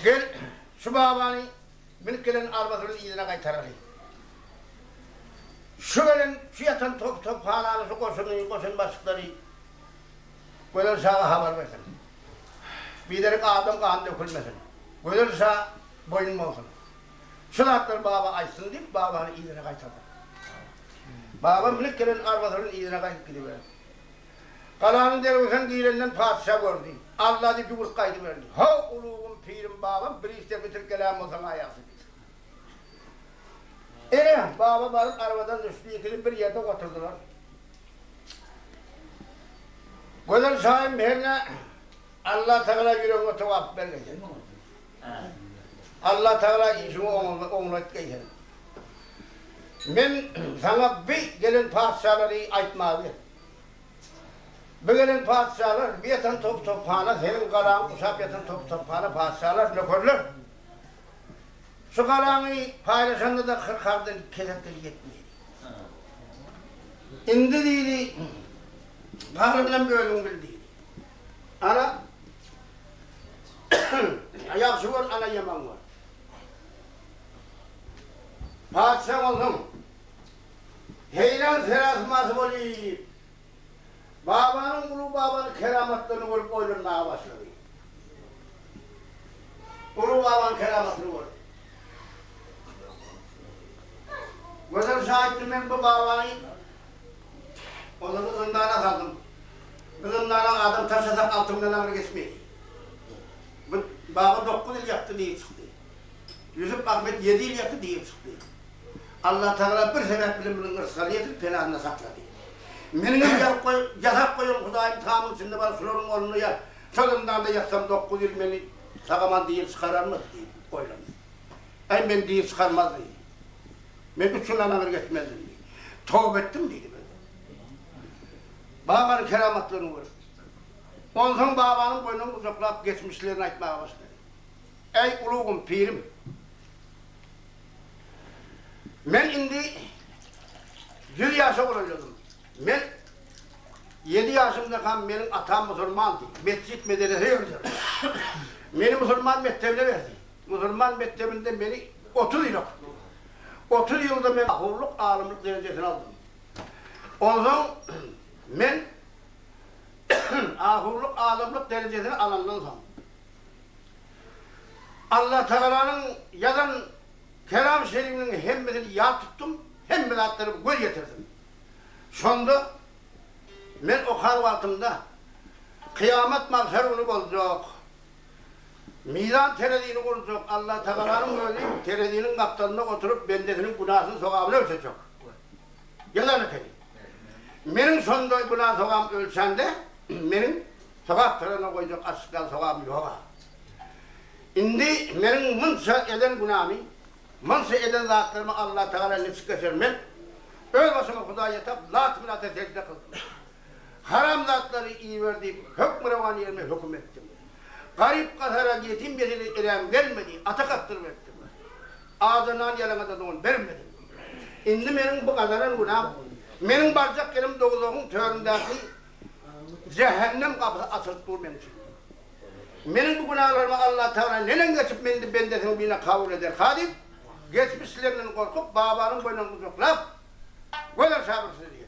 Gel şu babanı binip gelen arabasının iyiliğine kaytaralım. Şu gelen şu yatan top halanı şu koşun başlıkları böyle sağa haber versin. Bir derik adam kan dökülmesin. Böyle sağa boyun olsun. Şunatlar baba açsın deyip babanı iyiliğine kaytardı. Babam binip gelen arabasının iyiliğine kayıp gidiver. Kalanın dervişen giyilenden padişah gördü. Allah deyip yumruk kaydı verdi. Ha uluğum pirim babam bir işte bitir kelam olsan ayaksın. Baba varıp arabadan düştü, ikili bir yerde oturdular. Gözül sahim herine Allah Teala yüreğine tevap vermeyecek. Allah Teala işimi onunla etkiler. Ben sana bir gelen padişahları aytmalı. Bu gelen padişahlar bir yatan top hana, senin kalan uşak yatan top hana padişahlar nökerler. Şu kalanı paylaşanda da kırkardan kesetleri yetmiyor. İndi değildi, bağrından bölüm bildi. Ana, yakşı var, ana yaman var. Padişah olsun, heyran serasması olayım. Babanın ulu babanın keramatlarını görüp oylunluğa başladı. Ulu babanın keramatını görüp. Gözüm şahittim ben bu babanı, onu zindana saldım. Zindana adam taşasak altımdan ağır geçmeydi. Baba 9 yıl yattı diye çıktı. Yusuf Ahmet 7 yıl yattı diye çıktı. Allah Teala bir sebep biliminin ırskaliyeti penahına sakladı. Benim yasak koyun Hudayım tamam içinde var sorun olunu ya. Sözümden de yatsam 9 yıl beni sakaman diye çıkarar mı diye koylamış. Ben diye çıkarmaz diye. Ben üçünden ağır geçmezdim diye. Tövbe ettim dedi ben. Babanın keramatlarını vurur. Ondan sonra babanın boynunu uzaklayıp geçmişlerini açmaya başladı. Ey uluğum pirim. Ben indi 100 yaşa oluyordum. Ben 7 yaşımda kan benim atam Müslümandı. Mescid medrese yürüdüm. Beni Müslüman mektebine verdi. Müslüman mektebinde beni 30 yıl okuttu. 30 yılda ben ahurluk, alimlik derecesini aldım. Ondan ben ahurluk, alimlik derecesini alandan sonra Allah Teala'nın yazan Kelam Şerif'inin hemmesini yağ tuttum, hem bilatlarımı göz getirdim. Sonunda ben o kahvaltımda kıyamet mahşerunu olacak. Mizan terediğini kuracak. Allah Teala'nın öyle terediğinin kaptanına oturup bendesinin günahını sokağına ölçecek. Yalan efendim. Benim sonunda günah sokağım ölçen de benim sokak tarafına koyacak açıktan sokağım yok. Şimdi benim mınsa eden günahımı, mınsa eden zatlarımı Allah Teala nefsi geçirmem. Öyle başıma Hudaya tap, lat-ı minate secde kıldım. Haram zatları iyi verdiğim, hükm-i revan yerine hüküm ettim. Garip katara yetim birine irem gelmedi, atak attırmaktım. Ağzından yalana da doğun vermedim. Şimdi benim bu kadarın günahım, benim barcak yerim doğduğum töründeki cehennem kapısı açılıp durmam için. Benim bu günahlarımı Allah Teala neden geçip bendesini birine kabul eder? Hadim, geçmişlerinden korkup babanın boynunu kucaklap, böyle sabırsız diyor.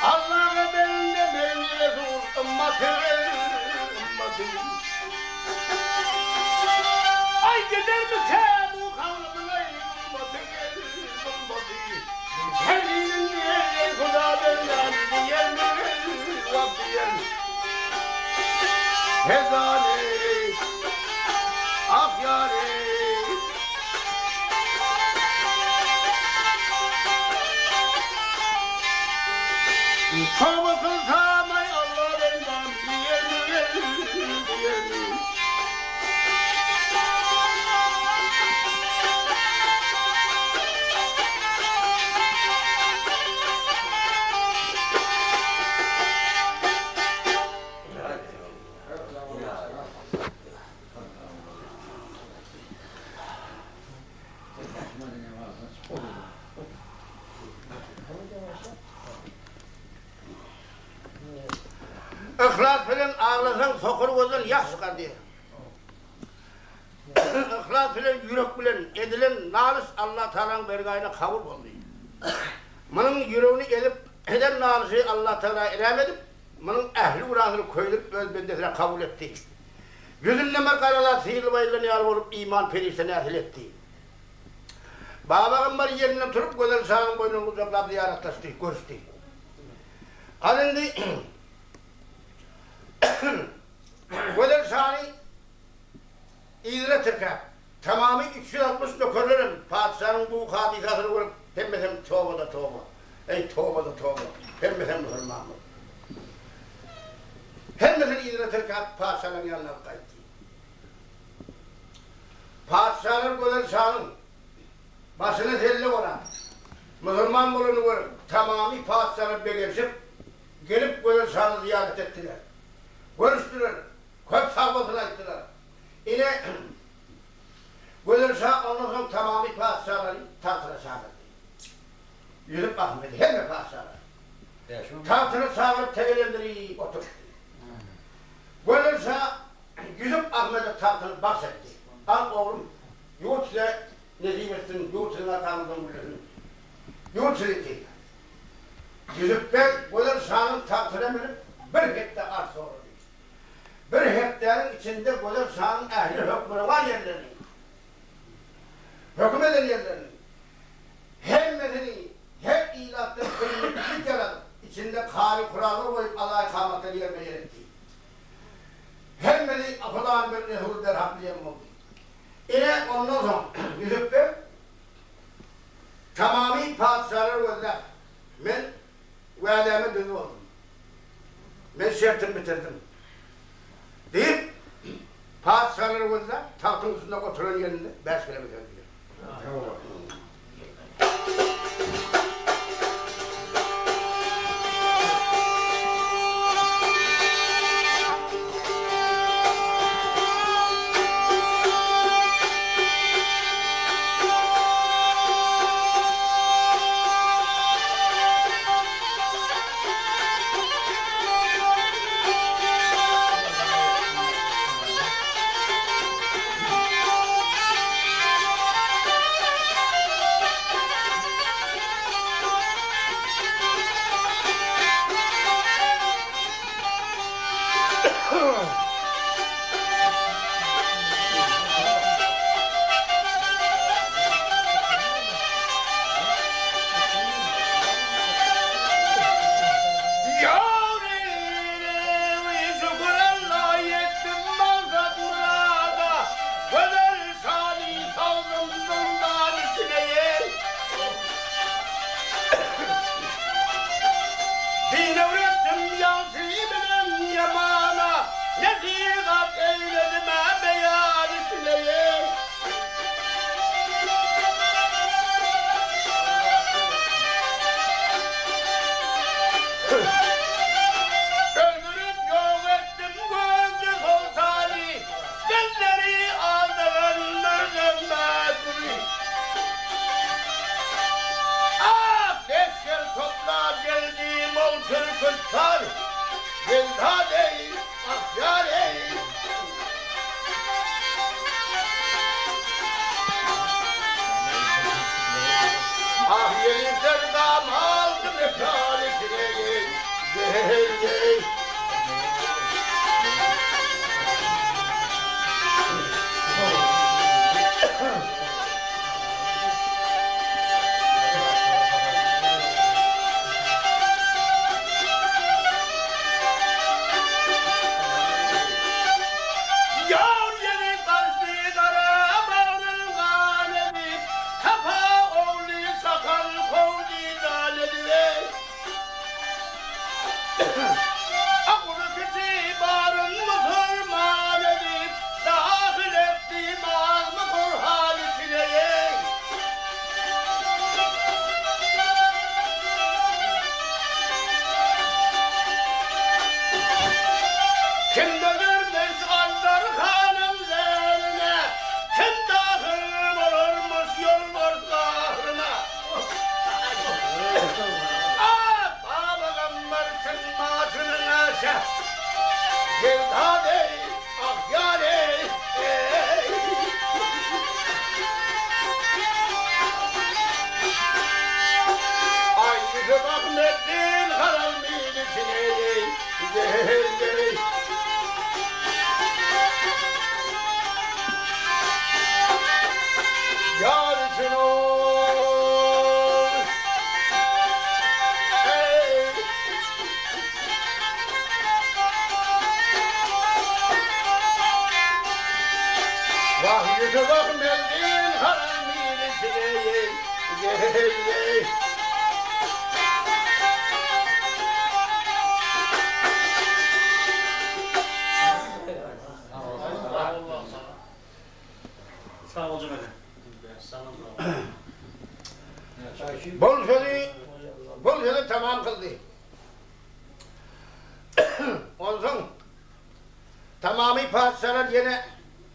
Allah'a ben de mevzudur ümmetim. Ay gider mi sen bu kavramına ümmetim. Kendinin diye Kuda benden diyen mi Rabbiyen. Hezane ah yâre. Kavakın samay Allah benden diyelim. İhlas bilen ağlasan sokur gözün yaş çıkar diye. İhlas bilen yürek bilen edilen nalis Allah Teala'nın bergayına kabul oldu. Bunun yüreğini eden nalisi Allah Teala ilham edip, bunun ehli uğrağını koyulup öz bendesine kabul etti. Yüzünleme karalar sihirli bayırla niyal olup iman periştene ehil etti. Babağın var yerinden turup güzel sağın boynunu uzakladı yaratlaştı, görüştü. Alındı. Güzel sağını İdire tırka. Tamamı 360 nökerlerim. Padişahın bu hadikasını vurup pembesem tövbe da tövbe. Ey tövbe da tövbe. Pembesem Mısır Mahmud. Hemmesini idire tırka padişahın yanına kaydı. Padişahın Gözel Şah'ın başına zelli olan Müslüman bulunu vurup tamamı padişahı begersip gelip Gözel Şah'ı ziyaret ettiler. Görüştüler. Köp sahbasını açtılar. Yine Gözel Şah ondan sonra tamamı padişahları tahtına çağırdı. Yürüp Ahmet'i hem padişahları. Tahtına çağırıp tevelendirip oturdu. Gözel Şah Yüzüp Ahmet'e tahtını bahsetti. Al oğlum, yurt size nezim etsin, yurt size atamızın bilirsin. Yurt size değil. Yüzüp Bey, Gözel Şah'ın tahtına binip bir hektar arsa oldu. Bir hektarın içinde Gözel Şah'ın ehli hükmü var yerlerinin. Hüküm eden yerlerinin. Hemmesini, her ilahtın kıymetli yaradı. İçinde kâri kurallar koyup Allah'a ikametleri yerine yer etti. Hemmeli Allah'ın bir nehur derhakliyem oldu. Yine ondan sonra Yüzüp Bey tamamı padişahları gözler. Ben vademi düzü oldum. Ben şertimi bitirdim. Deyip padişahları gözler tahtın üstünde oturan yerinde 5 kilometre diyor. Vahyede bak meldin haramini sileyim. Gel. Sağ ol Cumhurbaşkanı. Bol sözü tamam kıldı. Ondan tamamı padişahlar yine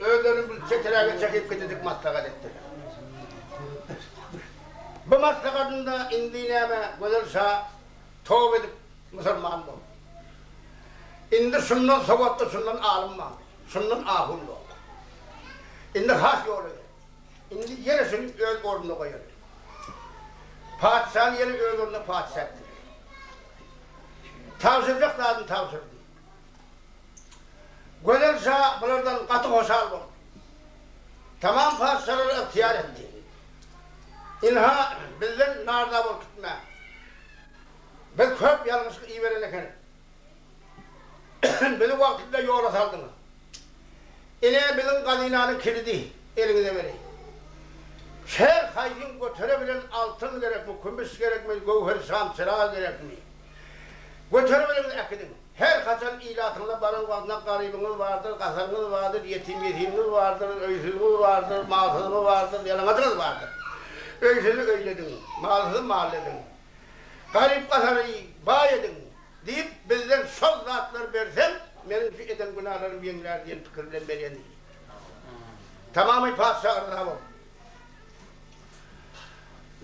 öğlenin bir çetelere çekip gittik maslahat ettiler. Bu maslahatın da indiğine gözelse tövbe edip Müslüman oldu. İndi şundan savattı, şundan alınma, şundan ahullu. İndi has yolu. İndi yerisini öl ornuna koyuyor. Padişahın yeri öl ornuna padişahtır. Tavsırcak lazım tavsırdı. Gözelse bunlardan katı hoşal oldu. Tamam padişahları ihtiyar etti. İnha bizden narda bol gitme. Biz köp yalnızlık iyi vereneken. Bizi vaktinde yola saldınız. İne bizim kadinanın kilidi elinize vereyim. Her haydin götürebilen altın gerek mi, kumbüs gerek mi, gövher şam çırağı gerek mi? Götürebilen ekidin. Her kaçan ilatında barın vaktinde garibiniz vardır, kasarınız vardır, yetiminiz vardır, öysüzünüz vardır, malsızınız vardır, yalanatınız vardır. Öysüzü öyledin, malsızı malledin. Garip kasarı bağ edin deyip bizden sol zatlar versem, benim şu eden günahlarım yeniler diye fikirden beri değil. Tamamı padişah rıza oldu.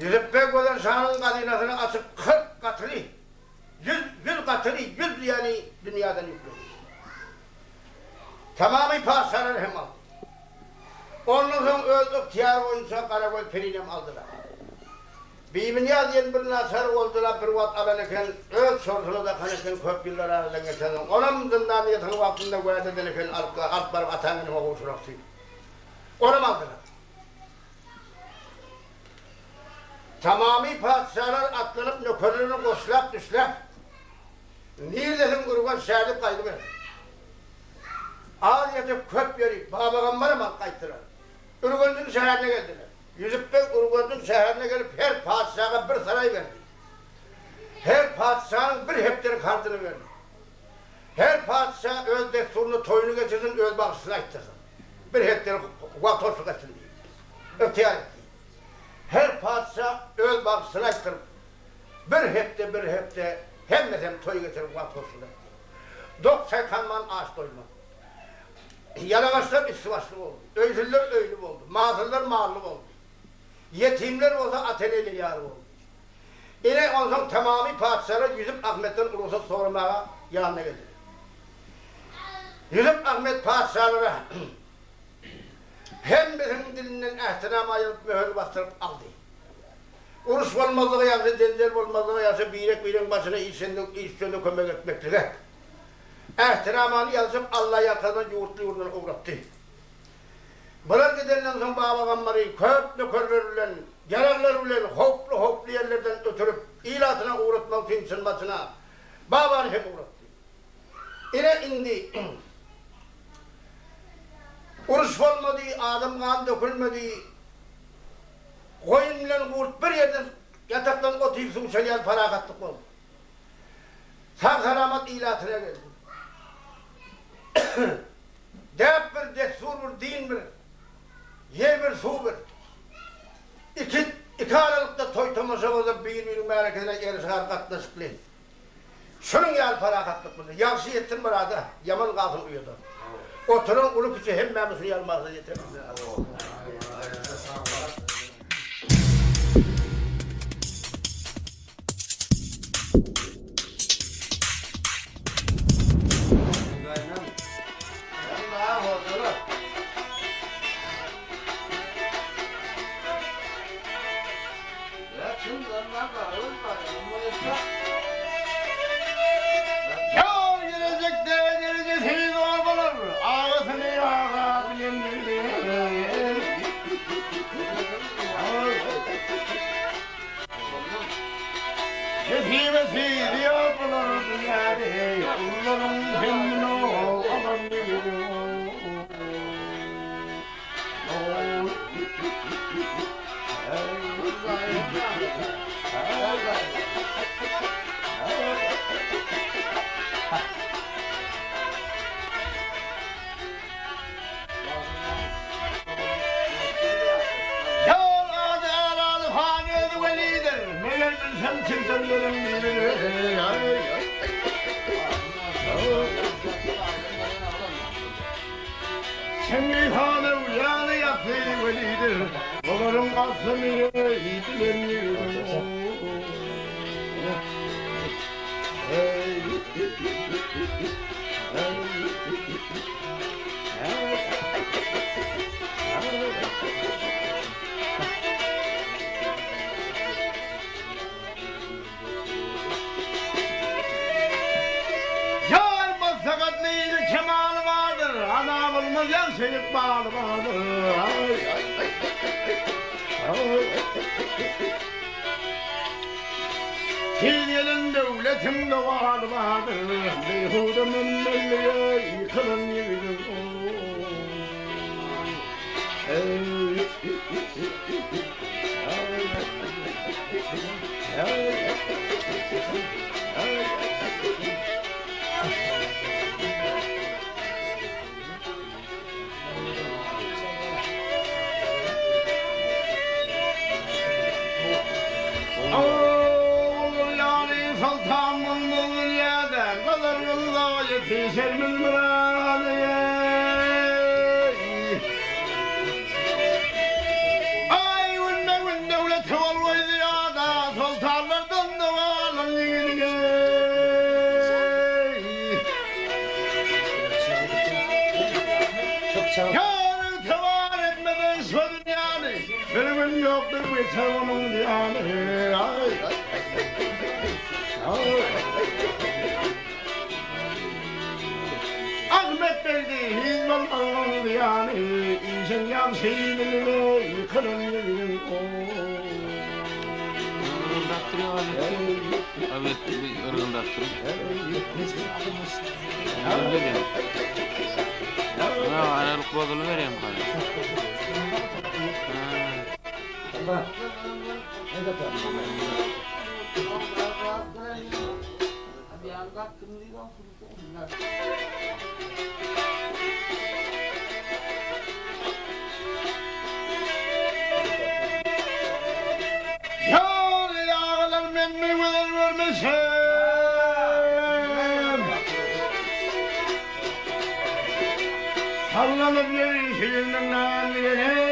Yüzüp Bey olan şahının kadinasını açıp 40 katını, 100 katını, 100 yani dünyadan yükledi. Tamamı padişahlar hem aldı. Ondan sonra öldük, tiyar oyunca Karagöl Perinem aldılar. Birbirine diyen bir nasar oldular, bir vat alanıken, öz sorsulu da kanıken köp yıllar arasında geçelim. Onun zindanı yatan vaktinde koyat edilirken alt barıp atanını kovuşuraksıydı. Onu aldılar. Tamamı padişahlar atlanıp nökerlerini koşlap düşlap. Niğde'nin Urgan şehirde kaydı verir. Ağır yatıp köp yeri, babagam var ama kaydılar. Urgan'ın şehrine geldiler. Yüzüp Bey Urgan'ın şehrine gelip her padişaha bir saray verdi. Her padişahın bir hepteri kardını verdi. Her padişah öz desturunu, toyunu geçirsin, öz bakışını açtırsın. Bir hepteri vatosu kaçın diye. İhtiyar etti. Her padişah öz bakışını açtırıp bir hepte hem toy getirip vatosunu etti. 90 man ağaç doyma. Yalavaçlar istivaçlı oldu. Öysüller öylü oldu. Mağazırlar mağırlı oldu. Yetimler olsa ateneli yarı oldu. Yine ondan tamamı padişahlar Yüzüp Ahmet'ten ulusa sormaya yanına geldi. Yüzüp Ahmet padişahlara hem bizim dilinden ehtiram ayırıp mühür bastırıp aldı. Uruş olmazlığı yazı, denzel olmazlığı yazı, birek başına işsönü kömek etmekle. Ehtiramını yazıp Allah yakasına yurtlu yurduna uğrattı. Bunlar giderinden sonra babagamları köp nökerler ulen, yararlar ulen, hoplu yerlerden ötürüp ilatına uğratmak için sınmasına babanı hep uğrattı. İne indi. Uruş olmadı, adam kan dökülmedi. Koyunla kurt bir yerden yataktan otuyorsun söyleyel parakatlık oldu. Sağ selamet ilatına geldi. Deyip bir, destur bir, din bir, yer bir, su bir. İki aralıkta toy tomaşa oldu, bir memleketine erişar katlaşıklı. Şunun yal parakatlık buldu. Yakşı ettin burada, yaman kalsın uyudu. Oturun ulu küçü hem memnusunu yalmazdı yeter. Kendi hane uyanı yaptı velidir. Balarım kalsın ile yiğitlerim. Yar sakat neydi kemalı vardır. Ana bulmaz yan şeylik bağlı vardır. Fil elin devletim de vardır. Beyhudemin belliye yıkılın yürüdüm. Yetişir mülmüraniye. Ay günde öyle tuvalıydı ya da sultanlardan da varın yine. Yarın tevar etmeden şu dünyanı benim yoktur bir tavamın diyanı. Ahmet Bey'di hizmet yani işin yan şeyini yıkırın yürüyün. Irgındattırıyor abi. Ahmet bir ırgındattırıyor. Öyle diyor. Ha, aralık bozulu vereyim abi. Yar yağlar memmi vermişim. Sallanıp yeşilinden nâliyene.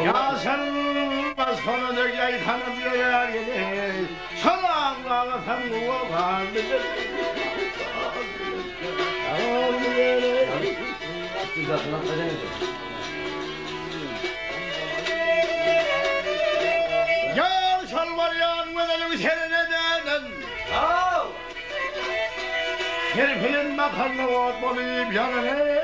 Ya sen basfana da yay kanıp yayar yedi. Sana ağlasam bu vardı. Yar şalvar yanmadan üzerine derdin. Kirpinin makarna ot bulayıp yanına.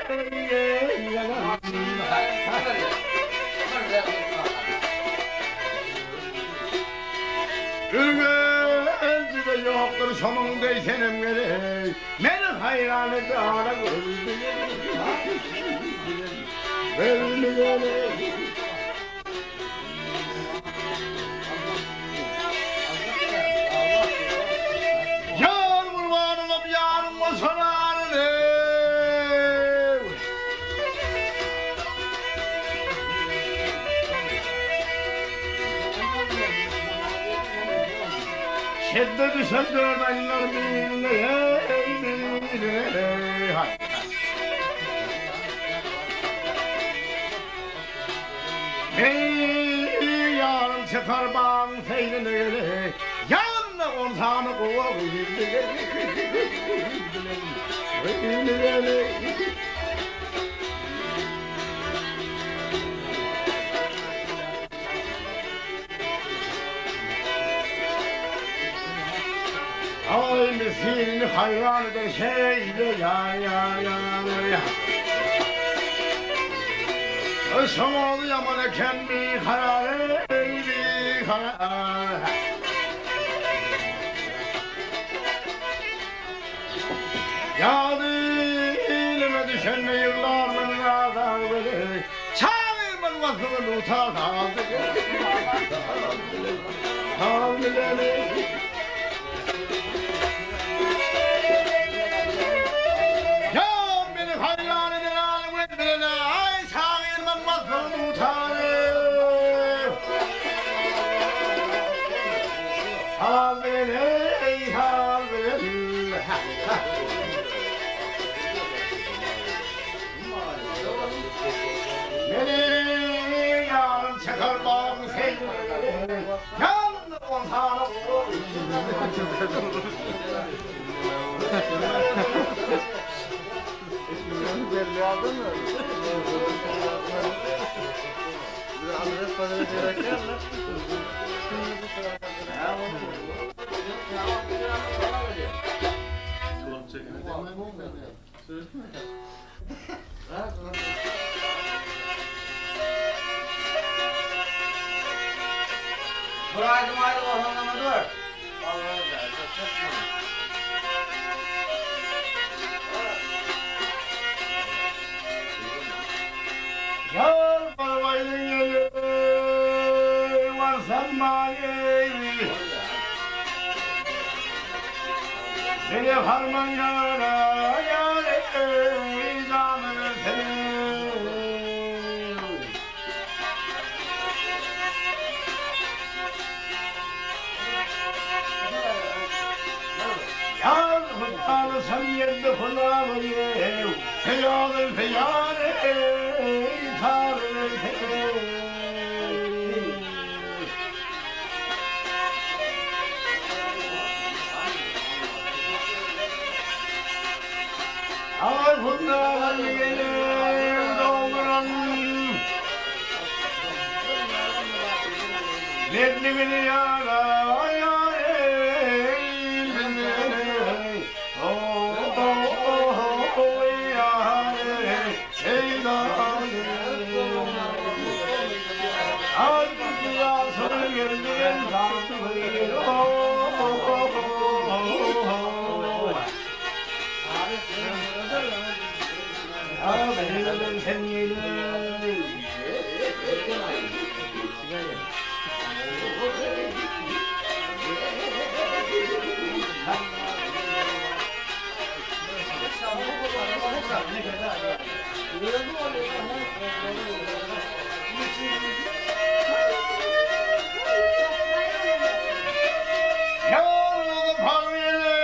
Ülgüncü de yoktur sonundaysenim gerek. Beni hayran et ara gördü. Belli gerek. Yar kurbanım yarım o sonarını. Şeddeti söndürmenler bilir. Ey yarım çıkar bağın feynini. Yanına ortağını kovalım. Ay misin hayran eder şeyle ya. Ölsem ol yaman eken bir karar, bir karar. Ya dilime düşen yıllarımın azabı, çağırman vasfını utandı. Ya beni hayran eden alim etmene, ay çağırman vasfını utandı. Al beni. Beni yarın çıkar bağım seni, yarın ondan Belli aldın mı? Adres falan verirken Buraydı maydı ormanlama dur. Yar parvaydın yeri, varsan mani. Beni harman yara, yâre, canını seveyim. Yar hıttalı sen yerde kulağımı ye, feyanı feyanı, tarını seveyim. Ay bundan gelir dolduran, Merdivini yara yare, yare, ay dünyasını geldiğin Yalnız parviyene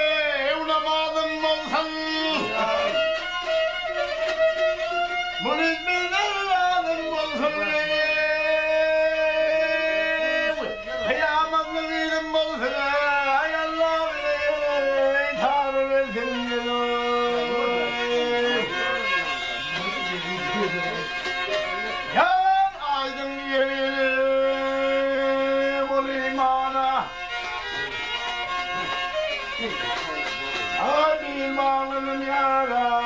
evlamadım olsan, bu nizmiden lazım olsun kıyametli değilim olsun, ay Allah bile Tanrı senin. Yar aydın yerini bul imana, ay imanının yara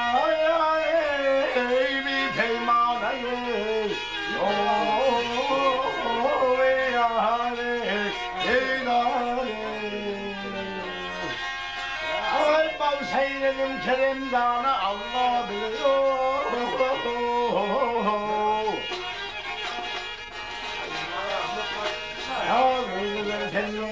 bir peymanayı ay bal seyredim keremdana Allah biliyor. Ya senin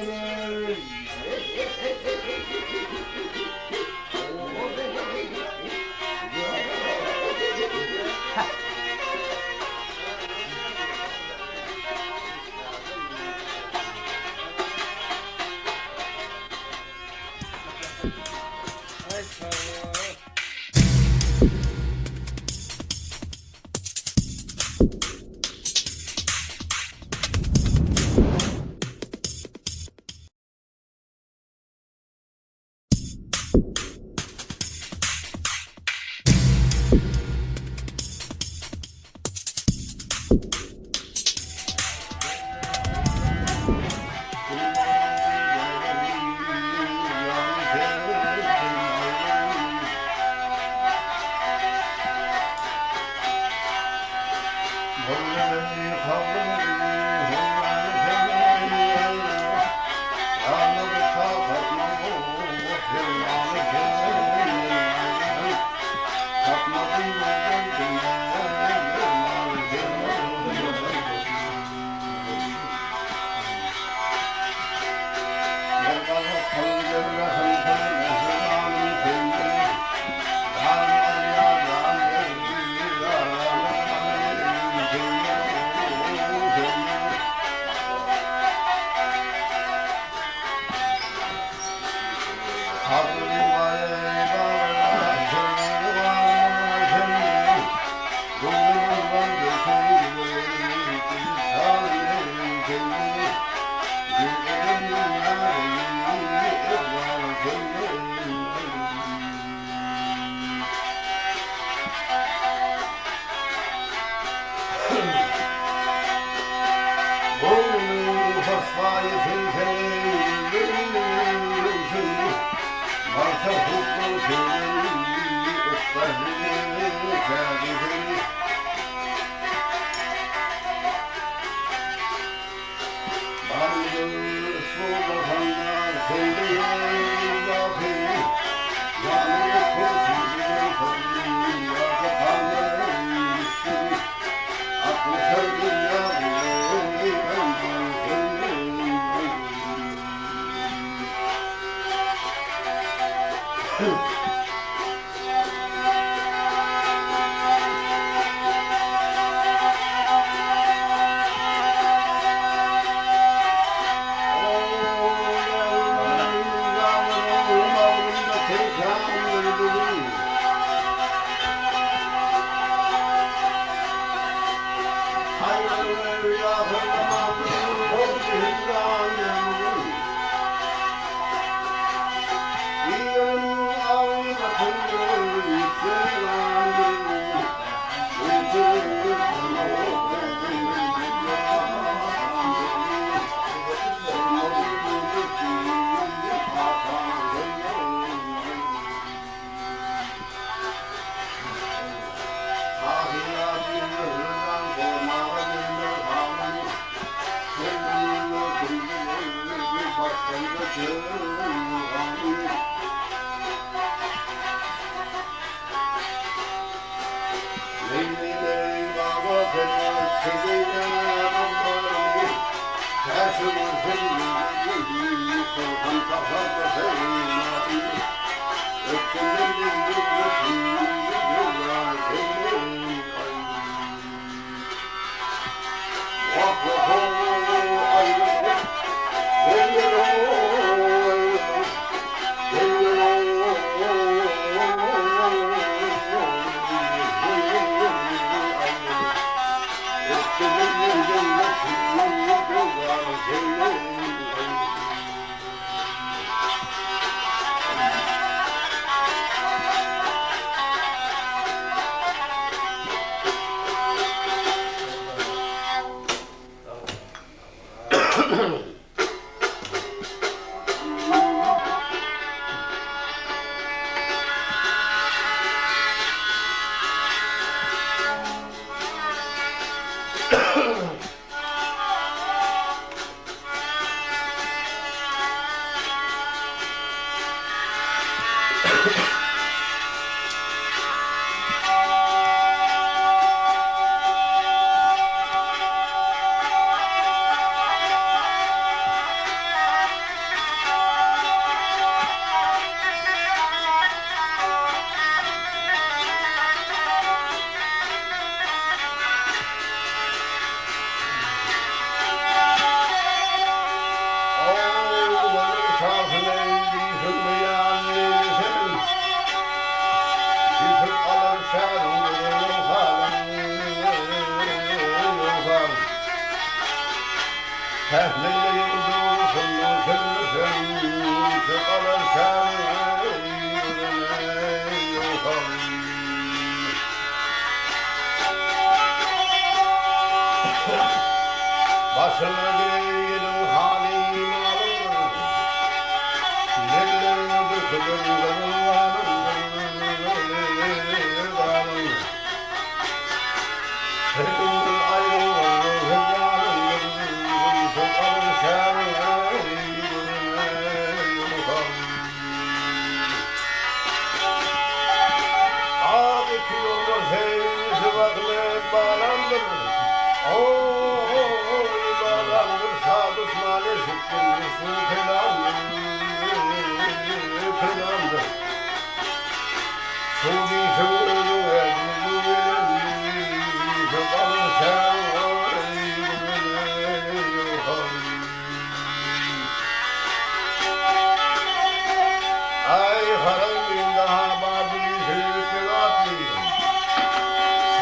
Ay harayım daha bazı yüzünü atlayayım.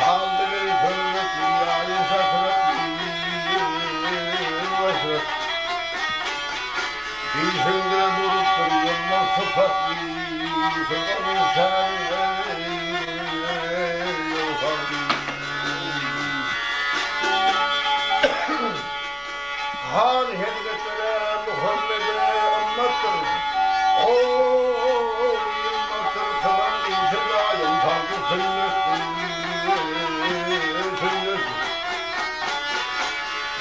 Saldı beni kırmızı yâlim sakıratlayayım. Yüzünde buluttur yılmaz sıfatlayayım. Sıfatın sen Hal hedeflere Muhammed'e anlattır. Ooo yılmazdır kılan intizayım farkı sünnettir.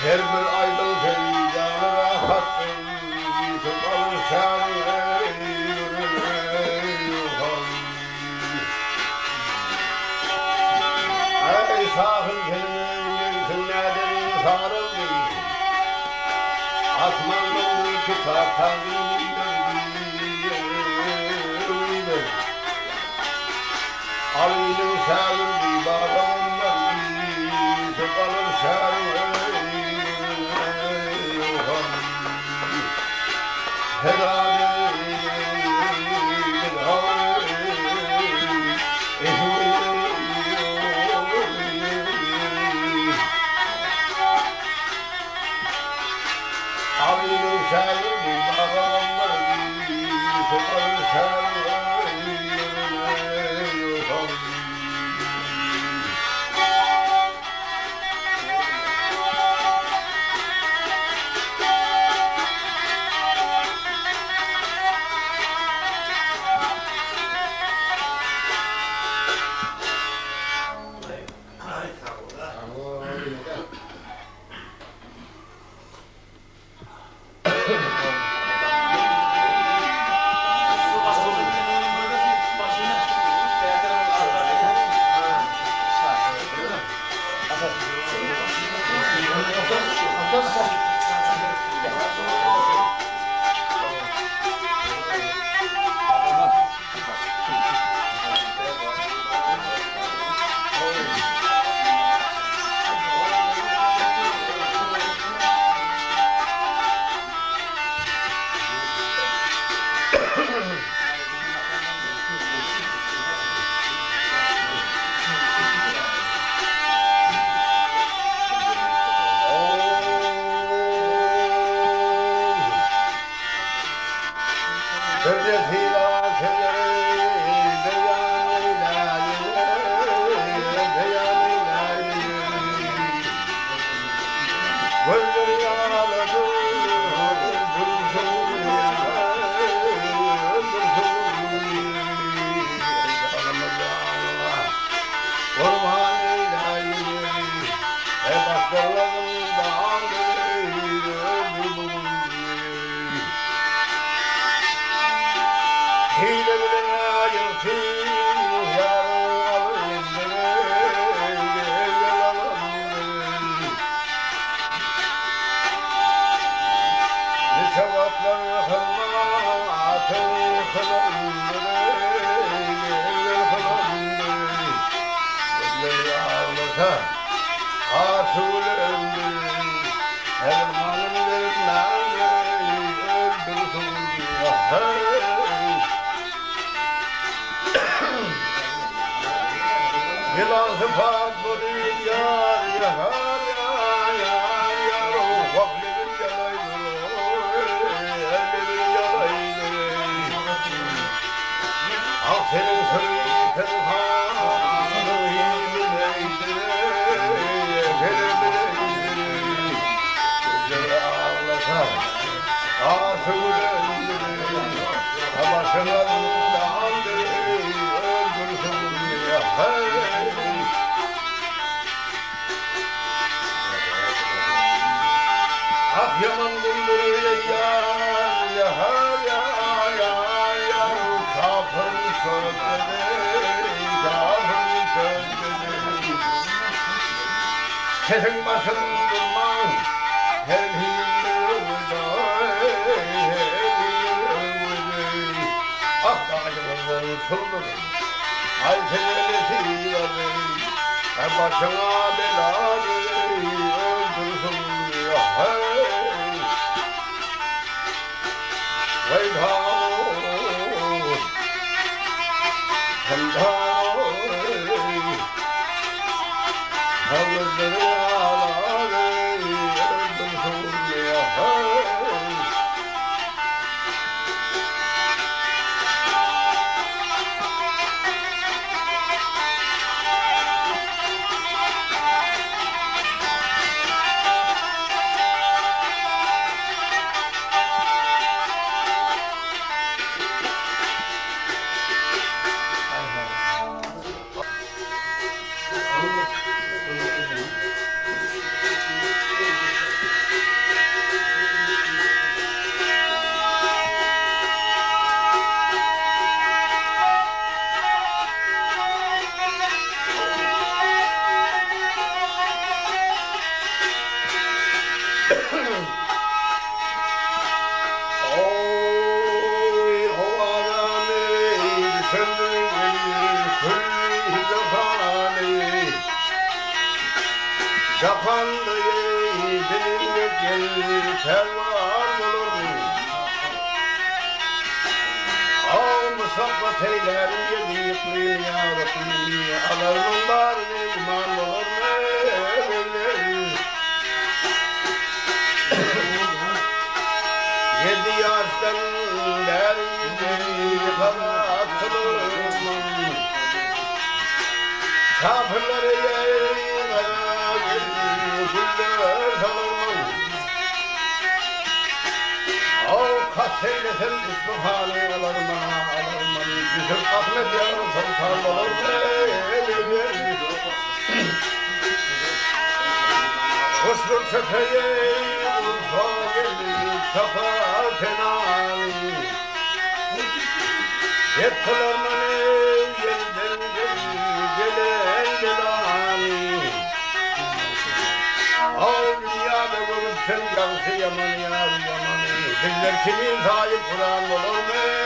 Her bir aydın feydanı rahattır. Sıkalır şanı Ey sahil senin sünnetin sarıldı. Asmandan bir tutar tanrı'nın Ali'nin şahırdı bağlamından sıkalır şahır Helal Ali'nin şahırdı bağlamından sıkalır şahır Kesin başın durman, her hüyünü Ah dağcımın suldur, ay senelesi vardır, başına belalı öldürsün ya hey. Vay Japan'da yedim gel pervan olur. Al musabbat eylerim yedi yıklıyım ya Rabbi. Alarmın var ne iman olur Yedi yaştan beri karatılır. Kafirlere güller salırmam. Al kaseylesen İsmuhan'ı alarman. Bizim Ahmet yarın sultan olur. Kuşluk çöpeğe Urfa geldi safa fenani. Yetkiler mani yeniden gelen gelani. Al dünyada görürsün yavrusu yaman yaman. Bizler kimin sahip Kur'an olur mu?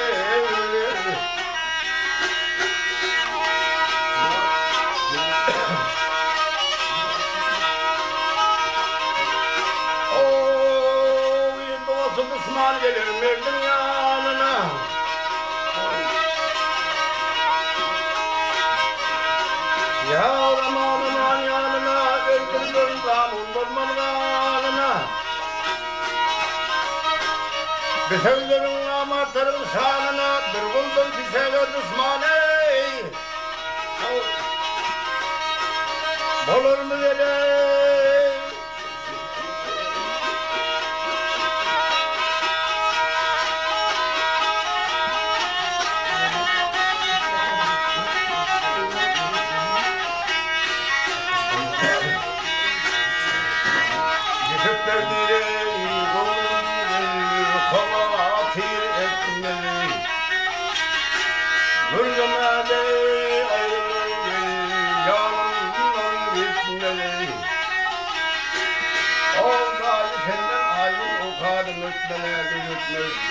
Osman gelir merdim yanına. Ya aman yanına öldürdüm damın durmanlarına. Bir sözlerin amartırım şanına, bir buldum fişeler düşmanı. Olur mu öyle?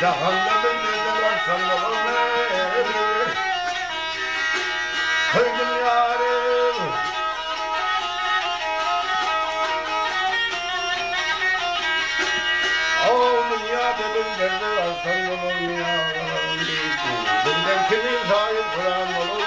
Cahanda bilmezler sanırlar Kıygın yarim Oğlum ya bilmezler sanırlar Bilmem kimin sahip Kur'an olur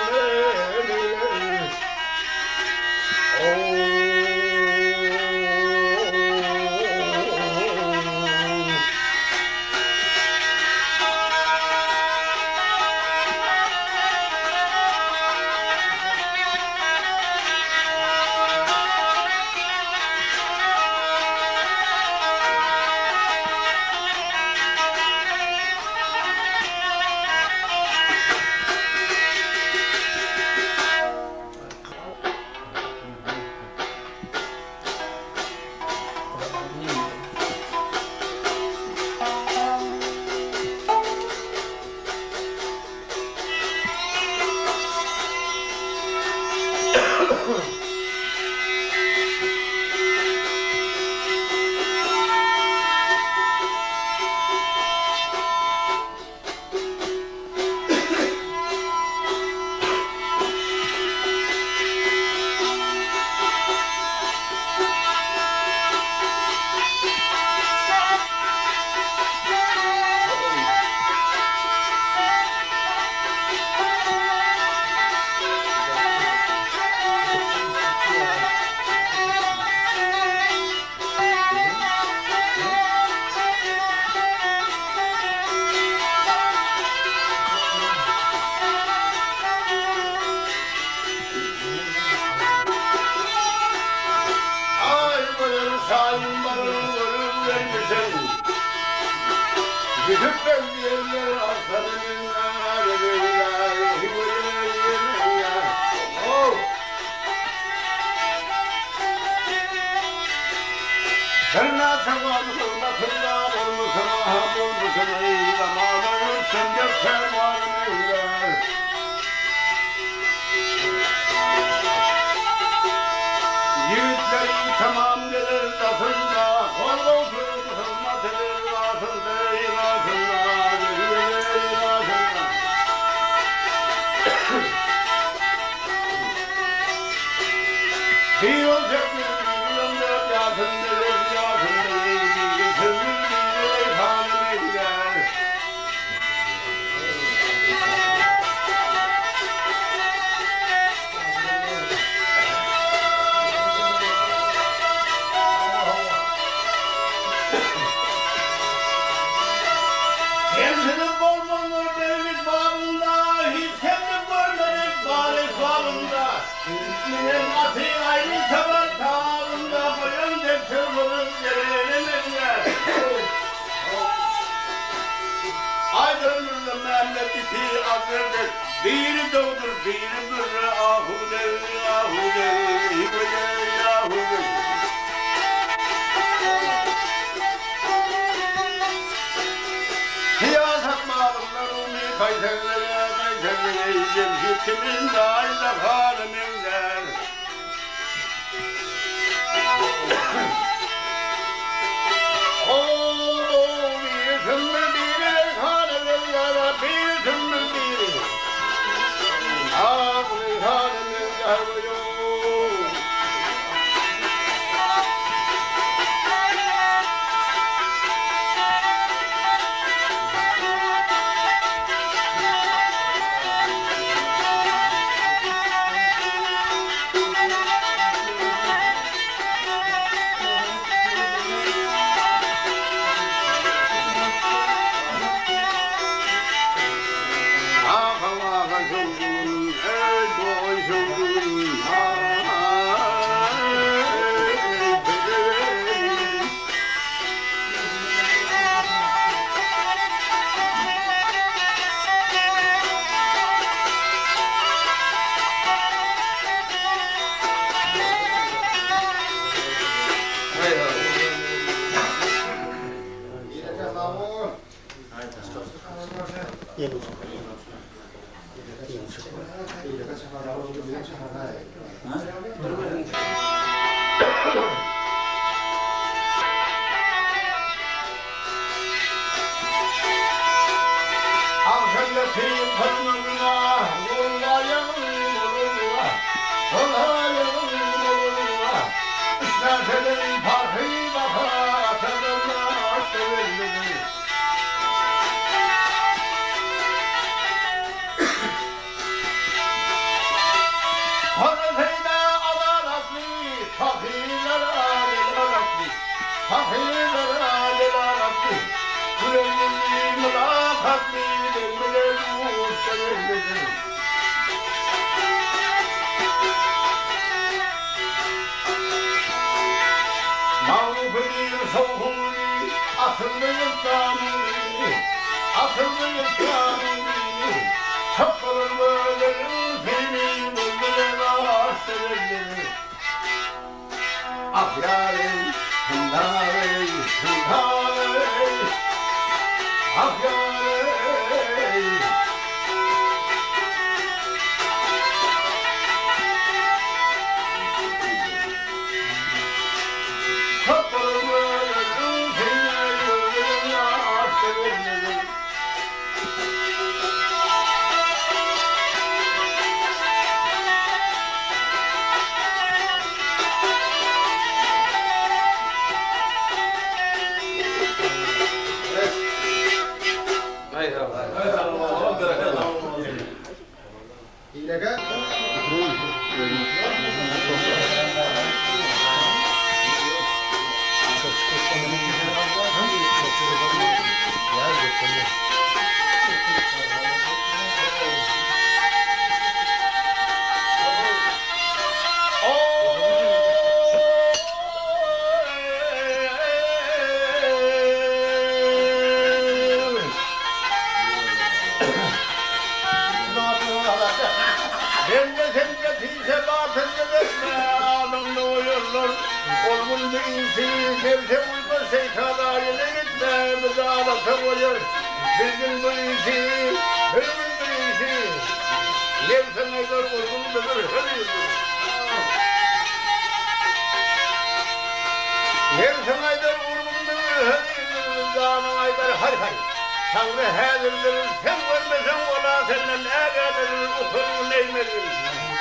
Gidip belgeler aslanın ağrılar, oh! Kırna savalım, bakırlar olmuşsun, ahab olmuşsun, eyvamalar, söndür fermanlar. Yiğitlerin tamam gelir tasında, kol olsun, hırmat edir rasında, rasında, rasında. Bir olacak bir yıldır yasında, yasında, bir sözün bir haline gider. Kendini bulmanır devlet bağında, hiç kendi görmedik balık bağında. Minin atı aynı taban tağında, koyun depçir bulun gelenemenler. Aydınlı'nda memleketi akırdır, biri doğdur, biri bürre, ahude, ahude, hibeye, ahude. Siyaset mağrurlarını kayserlere, kayserlere, cemşitimin dağıyla haliminler. Ooo, bir sümbül biri, haliminlere, bir sümbül biri. Ağrı haliminler buyur. Cennetiyse batıl etme, alımda uyurlar. Olgun birisi, nefse uyma şeytan haline gitme, bizi ağlata koyar. Bilgin birisi, bilgin birisi, nefse neydar olgun bilir, nefse neydar olgun bilir, dağının aydar har. Tanrı hazırdır, sen görmesen ola senden ağabeyler oturun neymedir.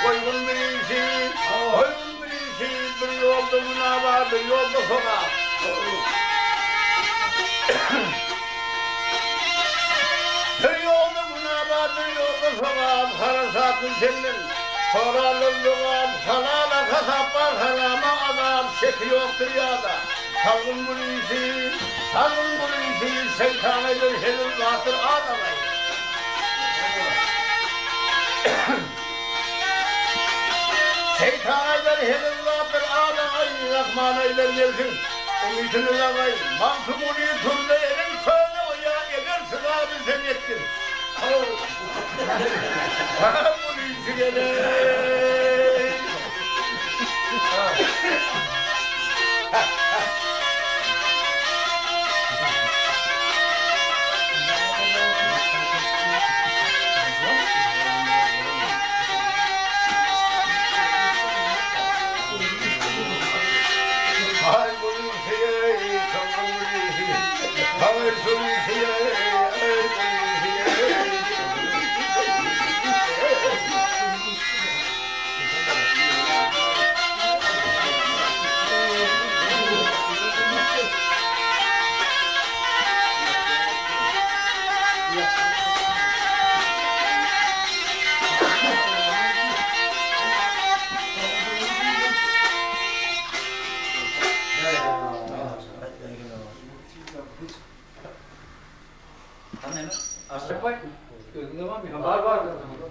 Koygun birisi, bir yolda günah bir yolda sokak. Bir yolda günah bir yolda sokak, harasatın senin. Soralım halala kasaplar halama adam, şeki yoktur yada. Salgın birisi, şeytana görüşelim vaktır ağlamayın. Şeytana görüşelim vaktır ağlamayın. Rahman eylemesin, ümitini yakayın. Mansumuni turda elin söyle o ya, edersin abi sen ettin. Birisi gelin.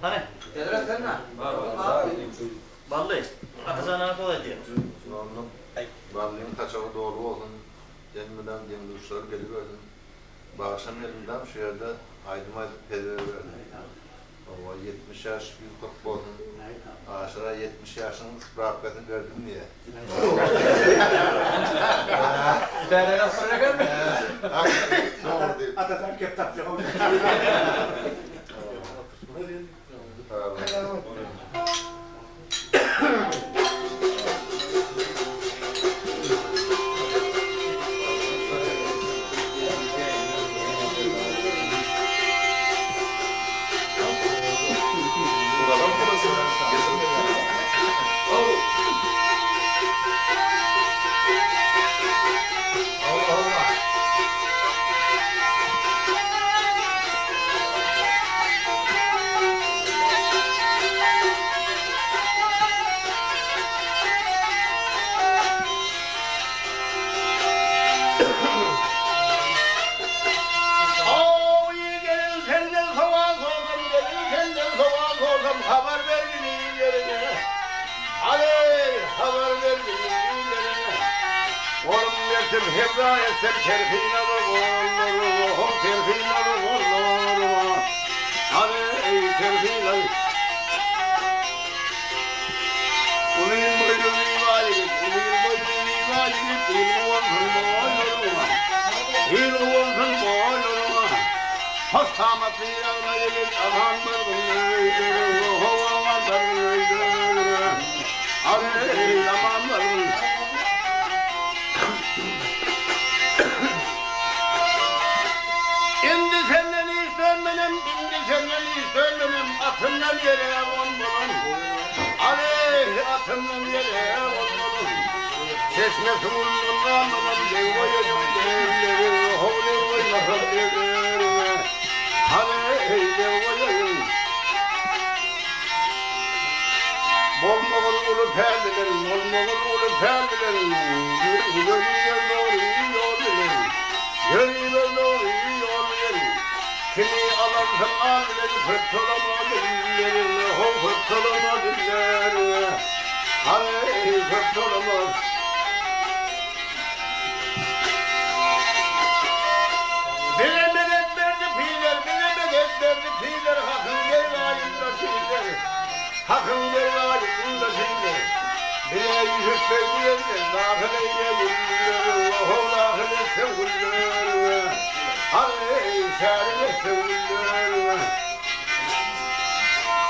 Hani? Vallahi. Atazana dolayı diyor. Varlığın kaçağı doğru olsun. Gelmeden duşları geliverdim. Bağışam yerinden şu yerde aydım pedere verdim. O 70 yaş bir kutlu olsun. Aşağı 70 yaşının bırakmasını gördüm diye. Ben nasıl bırakırım? Atasan keptap yok. Haber verdin yerine. Aley haber verdin yerine. Oğlum yerdim hebra etsem terfin alır oğullarım. Terfin alır oğullarım. Aley terfin alır. Ulayın boynu mimali git. Ulayın boynu mimali git. İlmi olsun boğullarım. İlmi olsun boğullarım. Hastamatlı yağına gelip aman barın aman barın aley aman barın İndi senden hiç dönmenem, indi senden hiç dönmenem atımdan yere konmadım aley atımdan yere konmadım Çeşme suyundan anladım dev koyacağım devleri hovlu koymasam devleri aley dev koyayım Bolmağın ulu perdilerin, bolmağın ulu perdilerin Yürüyor doğru yol bilir Yürüyor doğru yol bilir Kimi alarsan al bilir fırtılama dillerini Ho fırtılama dillerini Aley fırtılama Bilemedet verdi piler, bilemedet verdi piler Hakın gel ayında piler Hakkın dervacının da şimdi. Bile yüzük bekleyince dâhil eyledim. Oğul dâhil etsin gülüm. Aley şerin etsin gülüm.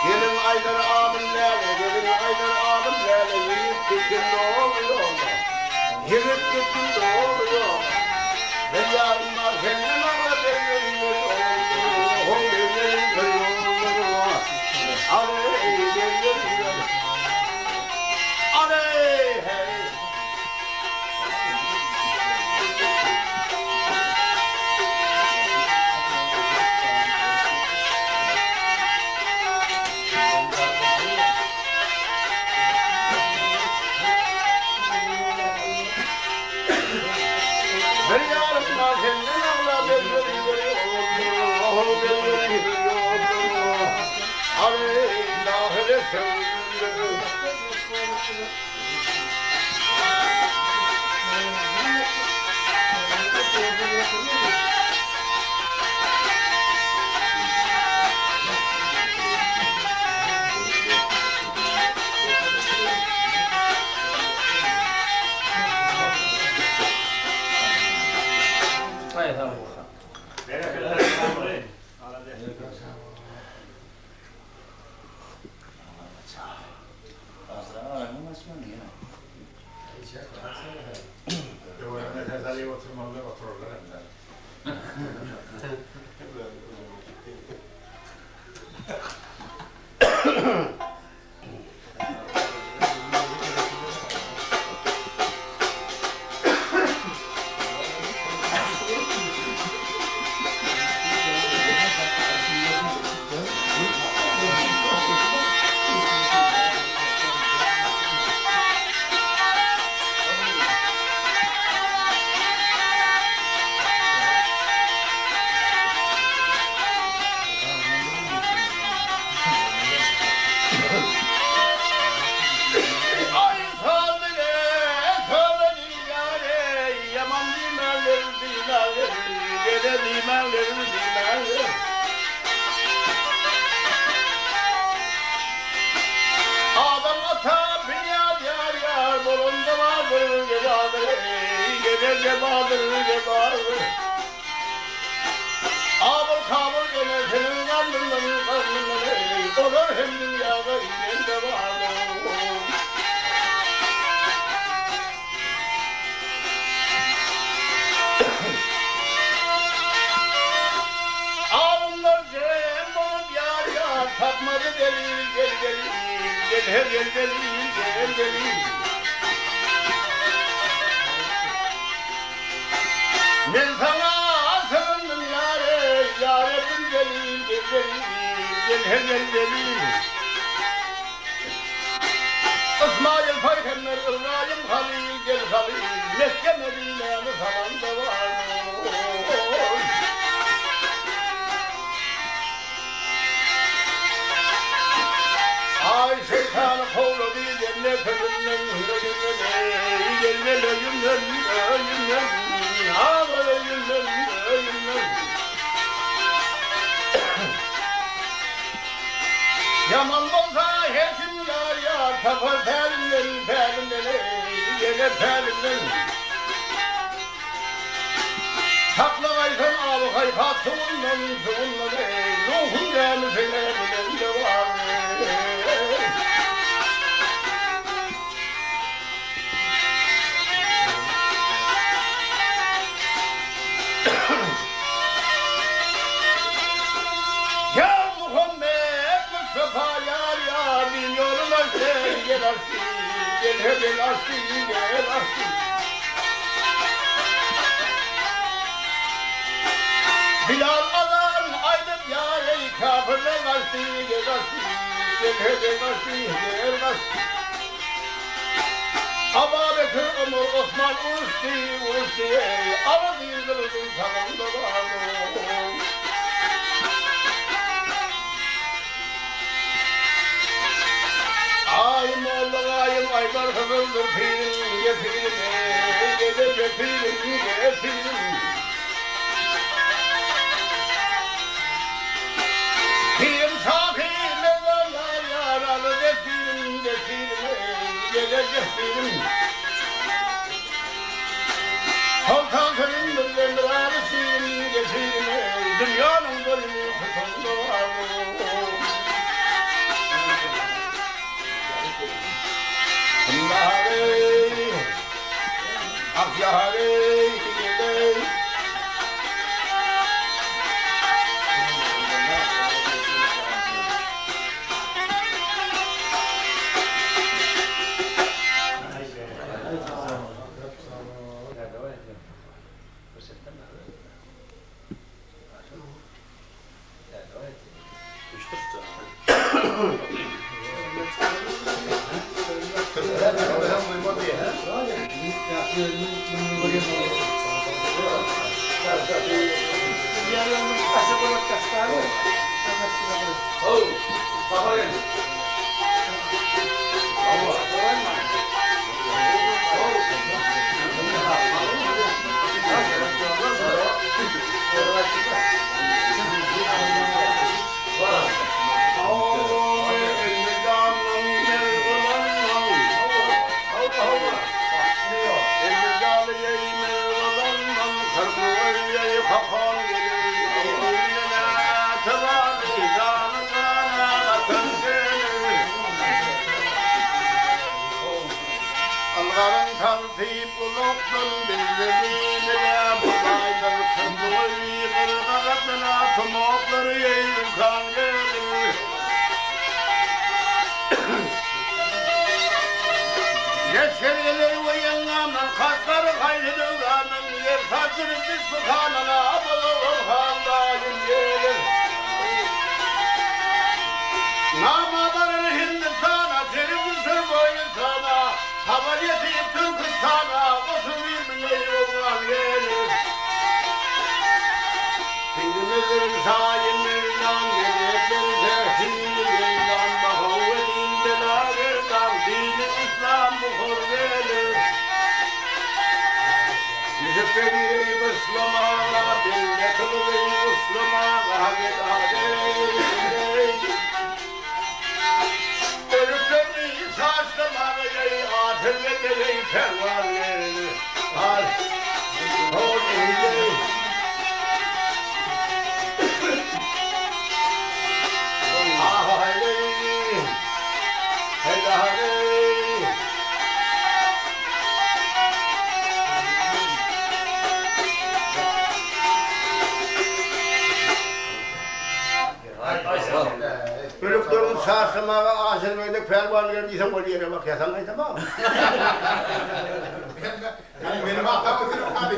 Gelin aydın abimlerle, gelin aydın abimlerle. Yiyip gittin doğru yolda. Yiyip gittin doğru yolda. Ben yarın var senin ağla benim oğul benim aley geliyor aley hey. Ben yarın var senin ağla benim oğul benim aley dâhil sevdim. Hayır tamam. Adam ata dünya yar yar bolunda vardır gebadır gelir gebadır Abul kabul gene senin karnından olur hem dünyada inen vardır Tapmadı delil gel delil Ben sana sığındım yâre yâretim delil delil İsmail Peygamber İbrahim Halil gel Halil Mekke Medine'nin falan da var Ay şeytanı kovladı cennet önünden Gelmel ölümden Ağır ölümden Yaman olsa her kim yar yar Tapar perimden Gelir perimden Saklamaysın ağlı kayfat Tuğundan Ruhun gelmesine bilen de var Ya Muhammed Mustafa yar yar bin yoluna gel arsi gel arsi Bilal alan aydın yar ey kafirler arsi gel arsi Aba Bekir Ömür Osman Ursi ey Arız yıldırızın salonda var Ay mollagayım aylar hızıldır pirim gepirim ey gepirim Pirim safi mezar yar yar alı gelecektim. Sultan senin bir demralısın geçirme, dünyanın bölümü tutundu Allah'ım, Allah'ım, Algarın taltip uluktun bildiğine bulaydır kırmızı kırgılatına tumukları yayılkan gelir. Geçerilir ve yanlarına kaşları kaydırılanın yer saçını biz sıkanına bulur handayım gelir. Namaların Hindistan'a, Çelik boyun sana, havaliyeti Türkistan'a, 31 milyon oğlan gelir. Dinimizin salimlerinden, gelecekleri tersinden, bakuvvetin belalarından, dini İslam bukur gelir. Müzefferi Müslümana, dinletili Müslümana, hagit adeyim. Ölüklerini saçlamayı, atırları pervaneleri, al, ol indi. Ah hayli, helali. Ölüklerini saçlamaya, atırları pervaneleri diysen o yere bak, yasamayı tamam mı? Benim aklımı kırıp abi.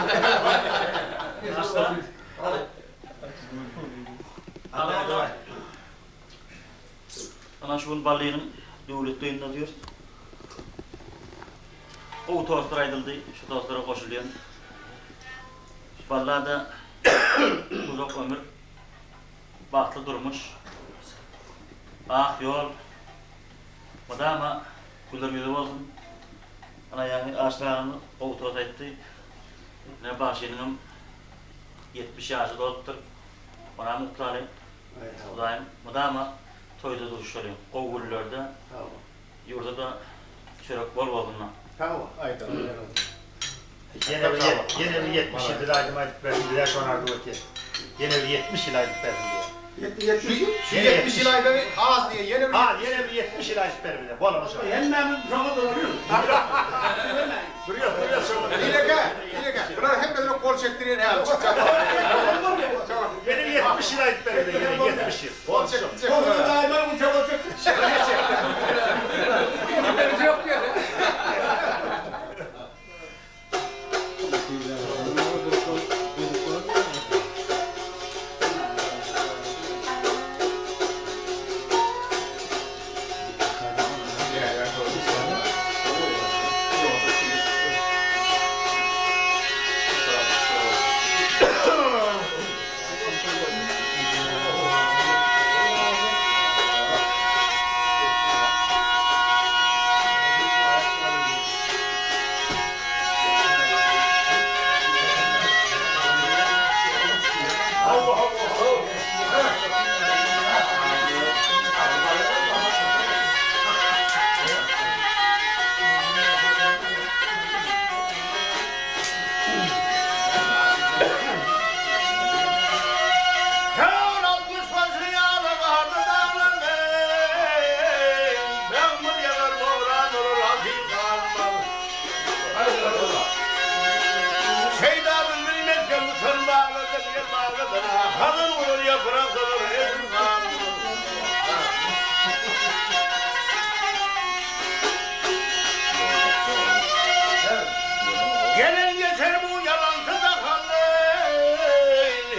Ana şu balığının devlet düğününde diyor. O tostlar aydıldı, şu tostlara koşuluyor. Şu balığa da uzak ömür, bahtlı durmuş. Ah yol, madama güler yüzü olsun. Ana yani ağaçlarını o tost etti. Ne bahşenim 70 yaşı doldur. Bana mutlaka Ulan madama toyda duruşuyor. Oğullerde, yurda da çörek bol olduğundan. Tamam, aynen. Yine bir 70 yıl aydım aydık ben bir yaş onardı vakit. Yine bir 70 yıl aydık ben diye. 70 yıl ayları az diye yeni bir... Ha yine bir 70 yıl aydık ben bile. Bol olmuş o. Yenmem sana duruyor. Duruyor sonra. İleke. Bırak hem böyle kol çektiriyor ya. Yine bir 70 yıl aydık ben bile. Yine 70 yıl. Kol çektirecek. Kolunu daima bu çabuk çektir. Yok ya. ardına, kadın vurur yaprak olur evin kanunu. Gelen geçer bu yalansız akanın,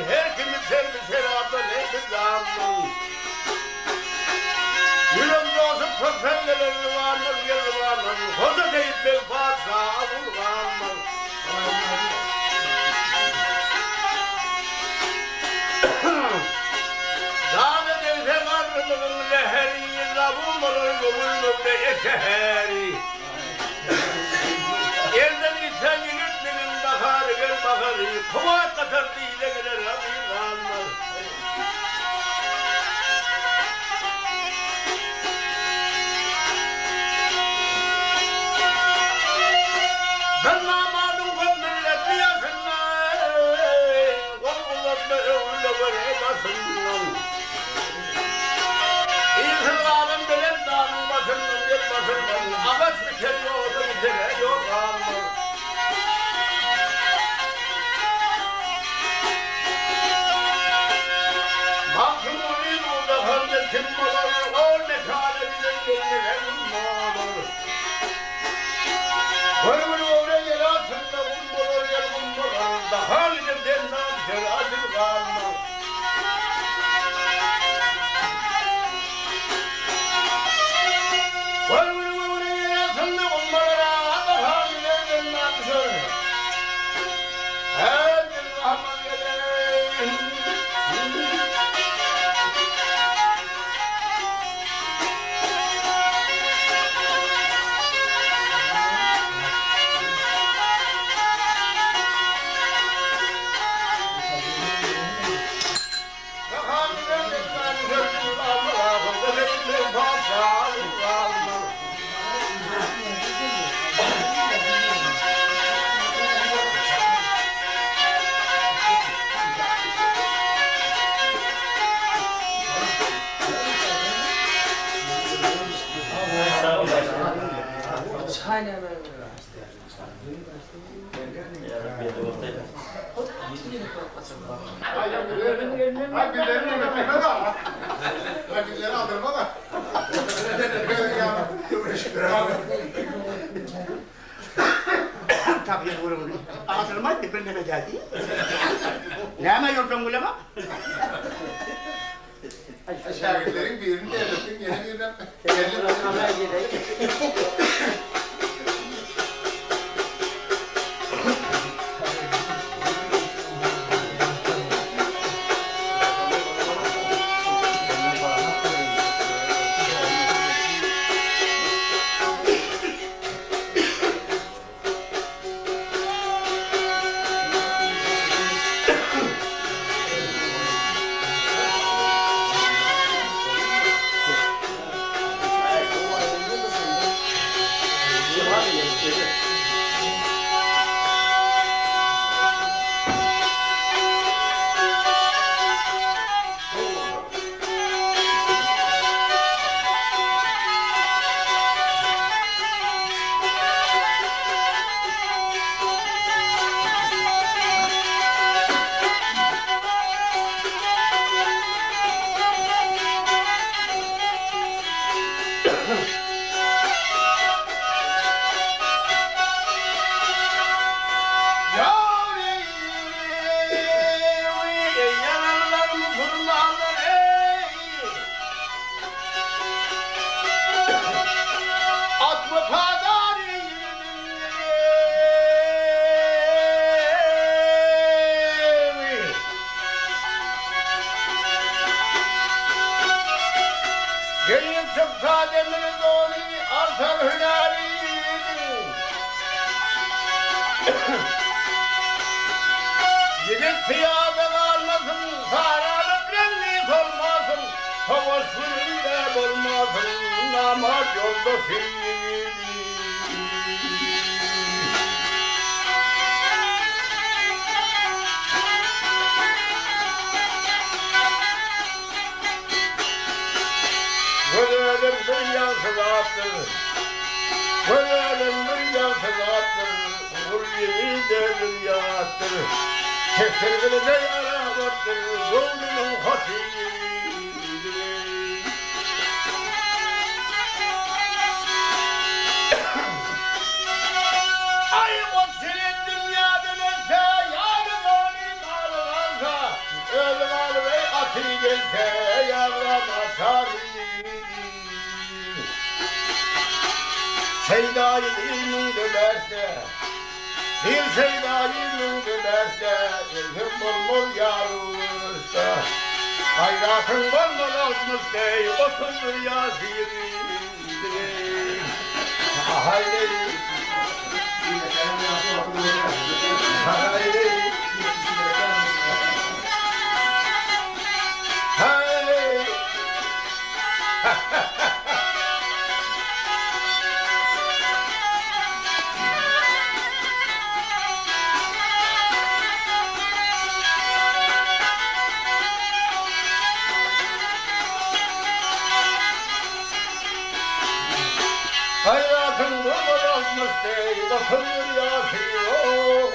her kimi servis abla ne bir zaman. Yüreğimde olsun profesörlerin varmaz, yeri varmaz, koza deyip ben varsa avul varmaz. Zâne deyse varlığın leheri, zavul olur yuvulur de eşeheri. Yerden insan yürütmenin bakarı gel bakarı, kuvat katar değil gelir Rabbi varmaz. Ben namadım kod millet diyasından, kol kullatma öğülle böyle basından. İyisiz alem bilen dağının basından, bir basından, ağaç biter yolda biter, yol kalmaz. Baktım onun orada halletim olur, o ne kâlebilir gönlülerim olur. Vırvır oraya yer altında kumbolur yer kumbolur, daha liderden namşer acil kalmaz. Vırvır oraya yer altında kumbolur, daha liderden namşer. Her bir rahman gelen. Ay birilerini götürme de. Ay birilerini aldırma da. Tabii vurun. Ağzırma dipirleme geldi. Ne hemen yoldan bulama? Şagirdlerin birini devletin yeni birinden. Yerli Yigit piyade kalmasın, sararıp rengi solmasın, havasında olmasın, namaz yolda seyir. Ölüm bir yansız attır, ölüm bir yansız attır, vur yeri devir yattır. Tefsirgili de yarabattır, zulmünün hasili. Ay o senin dünyadan ölse, yarı zalim malı kalsa, öldü malı ve atı gelse, yavrama sarıyım. Seyda'yı döberse, bir Seyda'yı döberse, elhim bol bol yarılırsa, hayratın bol bol olmuş dey, oturdur yazıyım. Haydi, haydi, haydi. Hayatın durma olmuş değil, oturuyor yazıyor.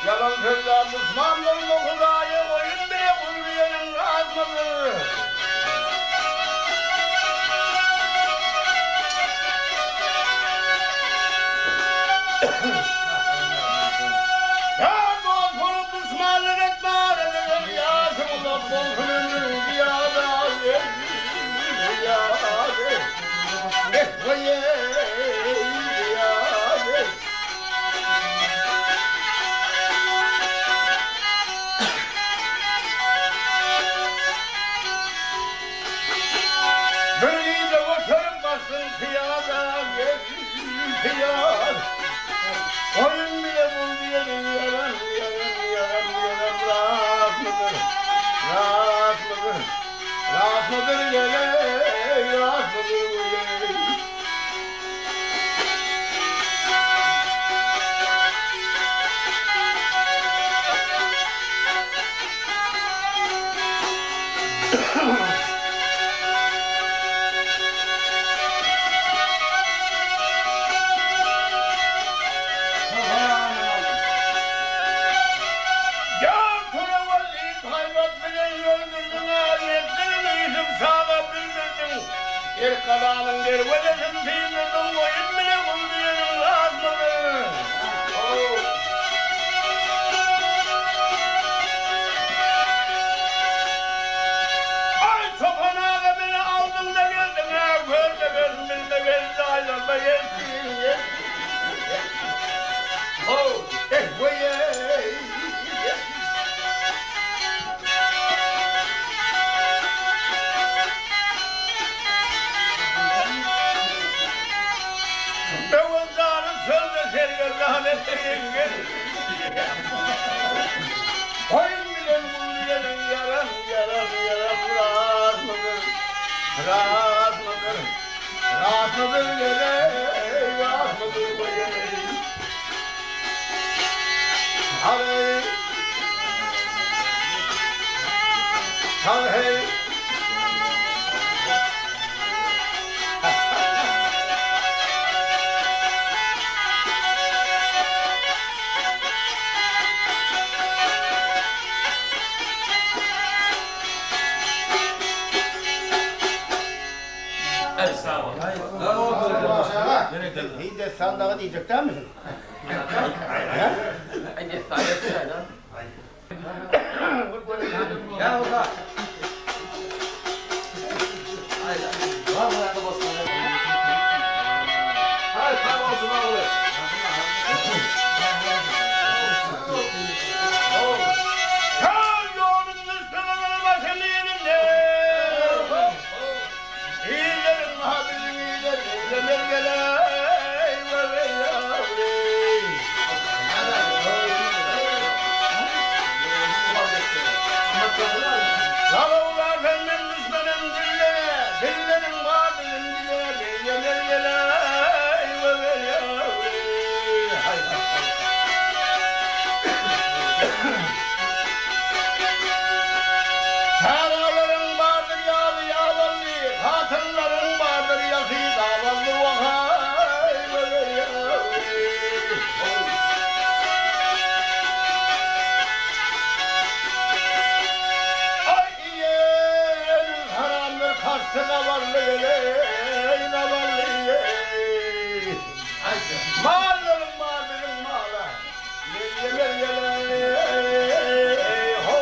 Yalan sözler Müslümanların okudayı oyun bile bulmayanın razmıdır. Ya bol Müslümanlar etmar edelim ya şundan bol ömrün diyada Böyle oturup basın piyada piyada oyun bile buldu yalan rahat mıdır rahat mıdır rahat mıdır gele rahat mıdır bu gele Bir kalanın bir vedesin sinirden oyun bile bulmayanın razmıdır. Ay çoban ağa beni aldın da geldin ha, gör de gözümün de geldi aylarla yettin. Oh, Atma böyle atma böyle. Hey, hey. Hadi sağ ol. İyi de sandığı diyecek değil misin? Hadi sayet saydan. Ya orada. Hayır, kaybolsun oğlum. Kal yolun üstüne başın yerinde. İyilerin mahallenin iyilerin iyilerin geley ve yavrum. Lavullar benim düşmenim dillere, dillerin mahallenin dillere, iyilerin geley ve yavrum. Hay hay hay. Saraların vardır yağlı yağvallı, hatırların vardır yakı davallı vakay böyle yağlı. Ay yeğenin haramdır kastı navallı yeley, navallı yeley. Malların vardır mala, yeley yeley, ho.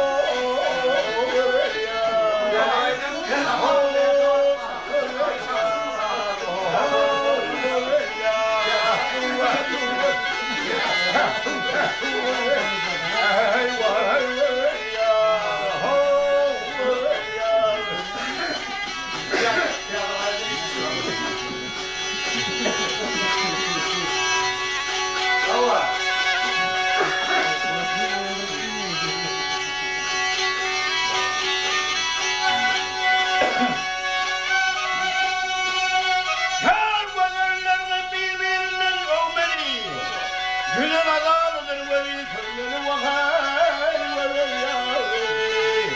Her valerlerine birbirinden övmeli. Günün azabıdır veli sözleri vakay veli yâri.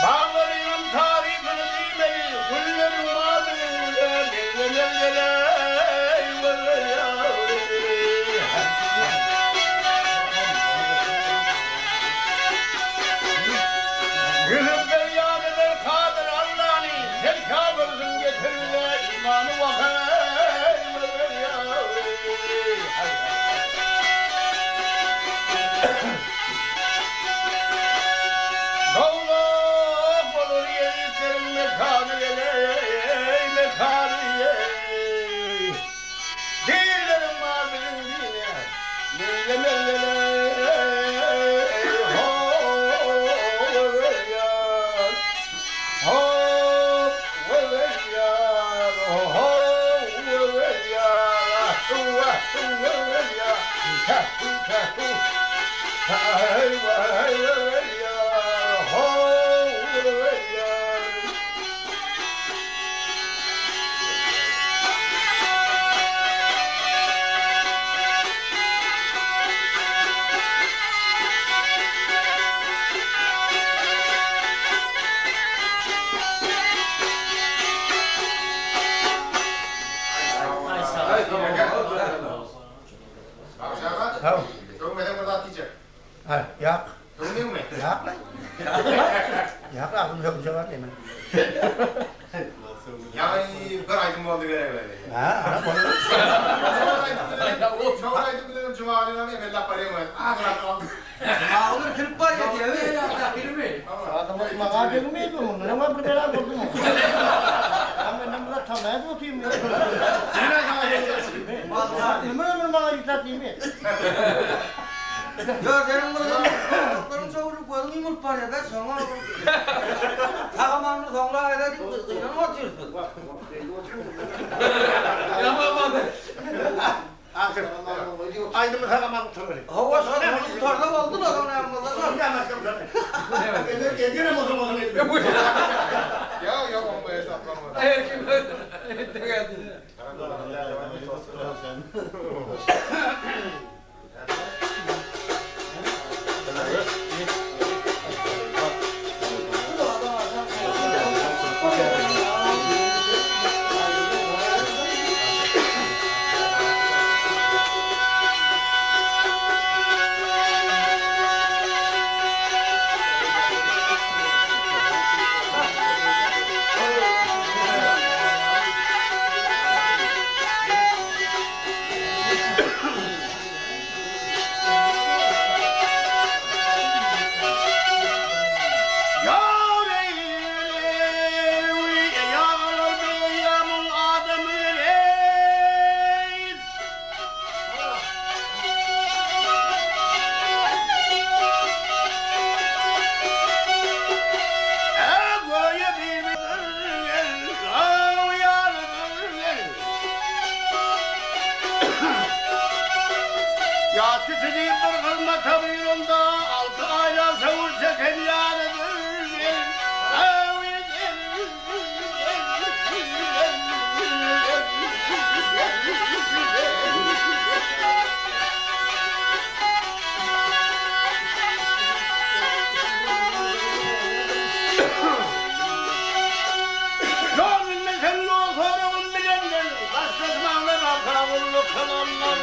Bağlarının tarifini bilmeli. Güllerin mağdurun güzel, güzel geley veli yâri. Gülüp feryat eder kadir Allah'ını, sen kâbırsın getirirler imanı vakay ve yâri. Doğluk olur yeğitlerin mekanı geley, mekanı yey. Dillerin mağdurun dine, dille melleley, Ay sağ ol. Tamam. Dövmeden burada atlayacak. Ha, yak. Dövmüyor mu? Yak lan. Yak aklım yok cevap hemen. Yani bir aydın oldu göre böyle. Ha, ara bunu. Çoğu aydın bilelim cuma günü evvela parayı mı? Ağzına kaldı. Olur kırıp var ya diye öyle yaptı filmi. Adamın mağazı mıydı bunun? Ne var bir beraber oldu mu? Ben burada tanıya tutayım ya. Yine mağazı. Ömür mağazı satayım ya. Ya derim bunu çoğunu koydum yumurt var ya da sonra Sağamanlı sonra ayda değil kızıyla mı atıyorsun? Yapamadı. Aydımı sağlamak oturuyor. Hava sana kurtarda aldı da bana yapmadılar. Ediyorum o zaman. Ya yapamam bu hesaplanmadı. Hayır kim öldü? Geldi. Ya küçücük bir kızma tabirunda 6 aylar savursa kendiyanıdır. Yol bilmesen yol sorun bilenler, başlatmanlar akavullu kalanlar.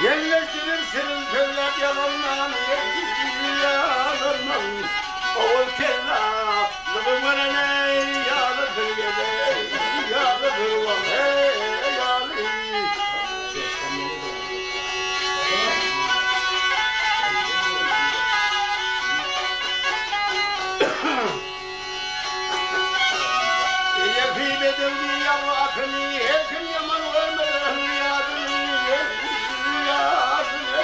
Yerleştirir senin söyler yalanlar, yalanlar. Oğul kellap, lübüm ne yalıdır gele, yalıdır vahe, yalı. Yefî bedirdi yavru akını, her gün yaman ölmeden yadını, yadını, yadını.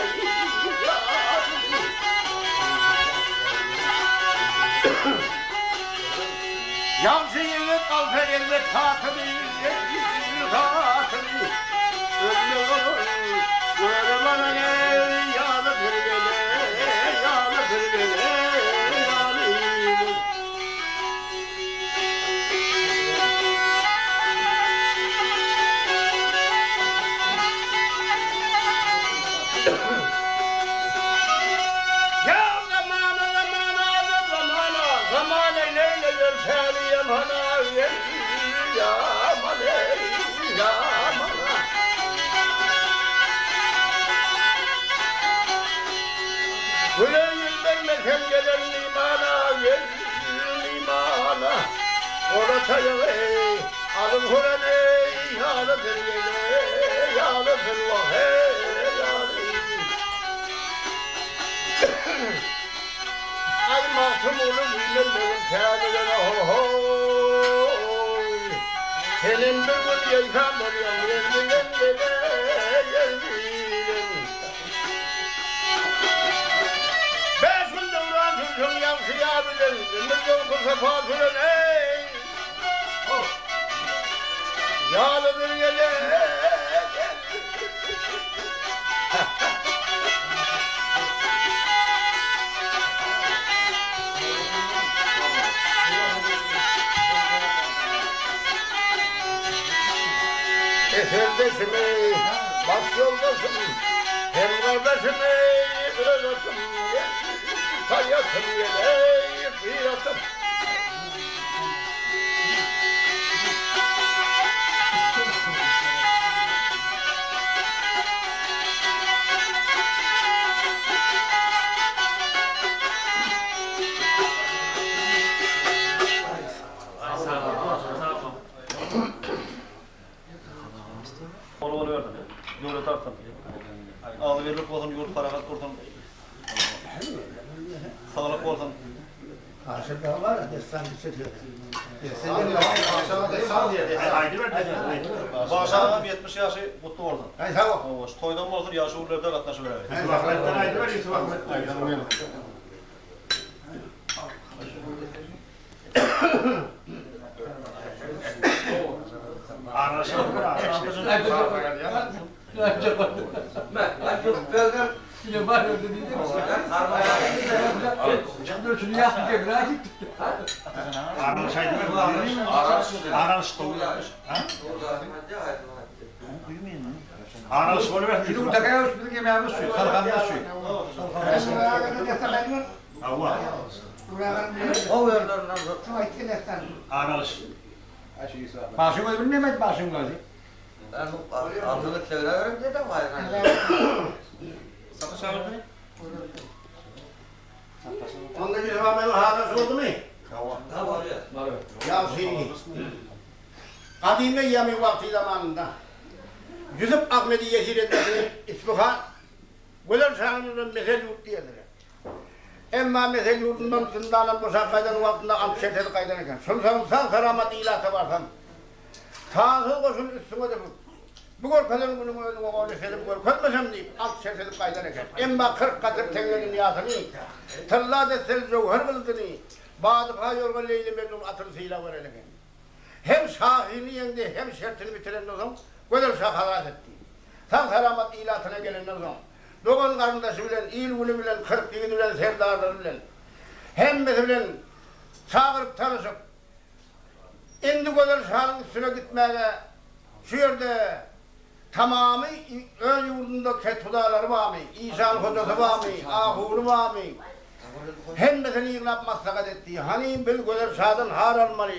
Yavşı yıllık alta elbet tatını, tatını. Ömrüm, göre bana ne, yalıdır gele, yalıdır gele, yalıdır. Ya zamana zamana zamana zamana leyle yelteli yamana yamana yamana. Gülen yıldan mekan gelen limana limana. Orada ey alın huran ey yalıdır gele yalıdır vahe yalıdır. Ay mahkum olur bilmem kâdelen ohoy. Senin bir gün yaykan var ya yerdilen gele yerdilen. 5 gün devran tutun yansıya bilen. Ömür yol kursa fatülen ey. Yalıdır gele. Eserdesin ey, baş yoldasın, hem kardeşim ey, öğretim, sayasın ey, kıyasın. Yolu tartın. Ağlı verilip olsun, yurt parakat olsun. Sağlık olsun. Karşıda var ya, destan bir şey. Başağım 70 yaşı mutlu olsun. Hay sağ ol. Toydan mı olsun, yaşı uğurlarda katlaşıver. Anlaşıldı mı? Analiz oluyor. Şimdi bu takaya üstüne yemeğimiz suyu, salkanımız suyu. Allah. O yerden Analiz. Başım gözü bilmeyemedi başım gözü. ben altılık çevirelim dedim hayır. Onda bir zaman benim haber oldu mu? Ne var ya? Ya şimdi. Kadime yemi vakti zamanında. Yusuf Ahmet'i Yeşil Etmesi'nin İsmiha Güler Şahin'in mesel yurt diyedir. Emma mesel yurtundan zindana boşakaydan vaktinde amşerteli kaydanırken sımsımsan selamet ilahı varsan tağıl koşun üstüne de bu görkelerin bunun önüne oğlu selim görketmesem deyip amşerteli kaydanırken emma 40 katır tengenin niyatını tırla desel zevher kıldığını bağdığa yorgun Leyli Mecnun atırısıyla verelim. Hem şahini yendi hem şertini bitiren o zaman Güler Şah halat etti. Tam selamet ilahına gelen o zaman Doğan karındaşı bilen, İlgülü bilen, Kırk Yiğidi bilen, Serdarları bilen, hemmesi bilen çağırıp tanışıp, indi Güler Şah'ın üstüne gitmeye, şu yerde tamamı ön yurdunda kethudaları var mı, İsa'nın hocası var mı, Ahur'u var mı, hemmesini yığınıp maslakat etti. Hani bir Güler Şah'dan har almalı.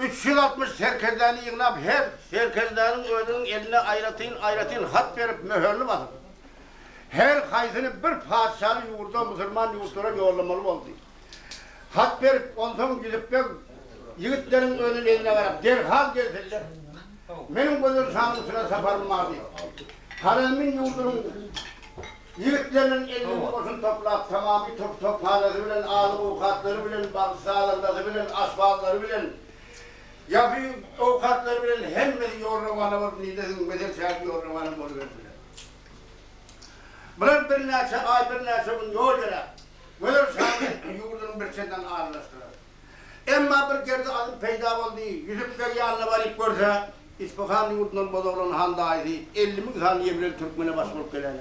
360 serkezlerini yığınıp her serkezlerin ödünün eline ayratın hat verip mühürlü basıp her kaysını bir padişahı yurda Müslüman yurtlara yollamalı oldu. Hat verip ondan gidip ben yiğitlerin önünün eline varıp derhal gelsinler. Benim Güler Şah'ın üstüne safarım vardı. Haremin yurdunun yiğitlerinin elini boşun toplayıp tamamı tophaneleri bilen, ağlı avukatları bilen, sağlarları bilen, asfaltları bilen yapıyı avukatları bilen hemmesi yorulmanı var, nidesin bedel sahibi yorulmanı var verdiler. Bırak bir neyse, ay bir neyse bunu yol yere, Güler Şah'ın yurdunun bir şeyden ağırlaştılar. Emma bir kerde adım peyda oldu, Yusuf Bey yanına varıp görse, İspahan yurdunun Bozoğlu'nun handaydı, 50 saniye bile Türkmen'e başvurup gelen.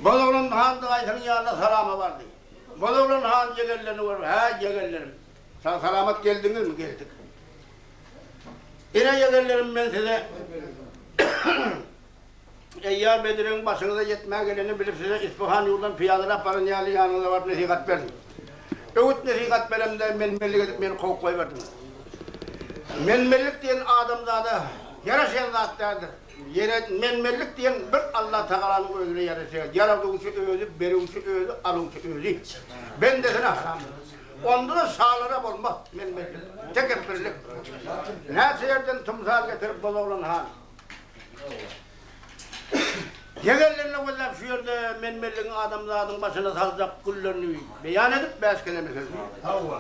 Bozoğlu'nun handayının yanına salama vardı. Bozoğlu'nun han yegerlerini var, he yegerlerim. Sağ selamet geldiniz mi? Geldik. Yine yegerlerim ben size Eyyar Bedir'in başınıza yetmeye geleni bilip size İspahan yurdundan piyadeler paranyali yanında var nesihat verdim. Öğüt nesihat veremde menmellik edip beni kovuk koyverdim. Menmellik diyen adamda yaraşan zatlardır. Menmellik diyen bir Allah Teala'nın özüne yaraşan. Yaradığısı özü, veriğisi özü, alığısı özü. Ben de sana onda da sağlara olmaz menmellik. Tekeffürlük. Neyse yerden tımsal getirip Bozoğlu'nun han. Yegerlerine gözlem şu yerde menmelliğin adamlarının başına salacak kullarını beyan edip beskeleme sözü. Allah.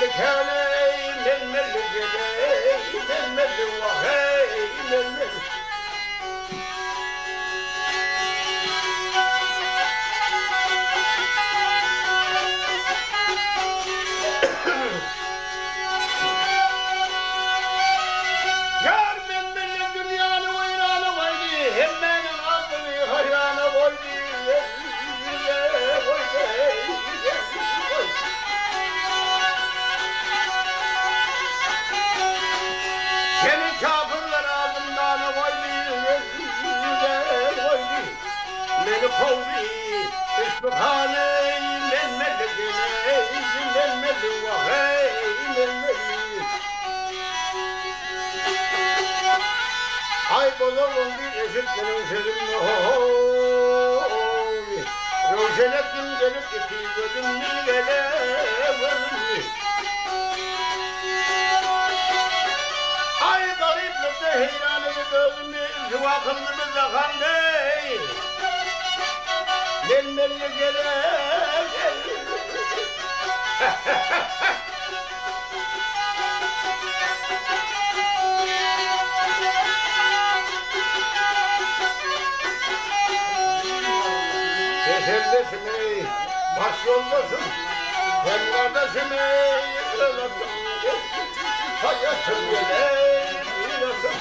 keley, melmeli geley, melmeli vahey, melmeli. Yar melmeli dünyanın oynağına koydu, hem benim aklımı hayrana koydu. Seni kafirler ağzından koydu, beni kovdu, İsbihane, melmeli geley, melmeli vahey, melmeli. Ay bozulun bir eşitlerin sözümle hohoy. Ruşenettin gelip gitti gözümün gelevimi. Ay gariplikte heyranımı gözümü, zıvakımı zakan değil. Melmeli gelev. Seferdesin ey, baş yoldasın, hem kardeşim ey, yıkılasın, hayatım geley, yıkılasın.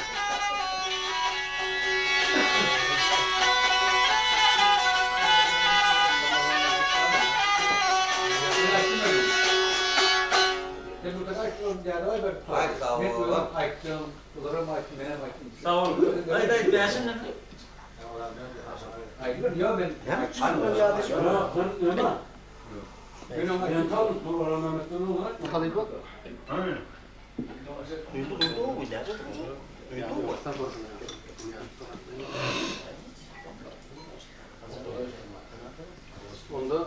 Sağ ol. Haydi beğensin mi? Onda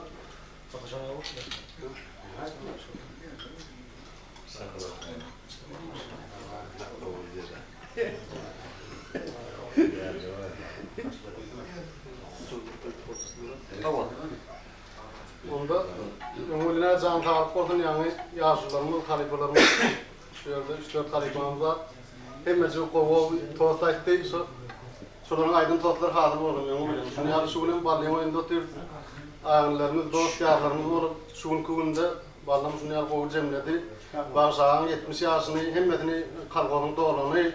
onda ömrüne can sağlık olsun yani yaşlılarımız, halifelerimiz şu yerde 3-4 halifamız var. Hemmesi kovu toğutlaydı, şuların aydın toğutlar hazır olun yani. Şunu yani şugunun ballayın oyunda otur, ağırlarımız, dost yarlarımız olur. Şugun kugunda ballam şunu yani kovu cemledi. Bağırsağın 70 yaşını, hemmetini kalkonun doğulanı.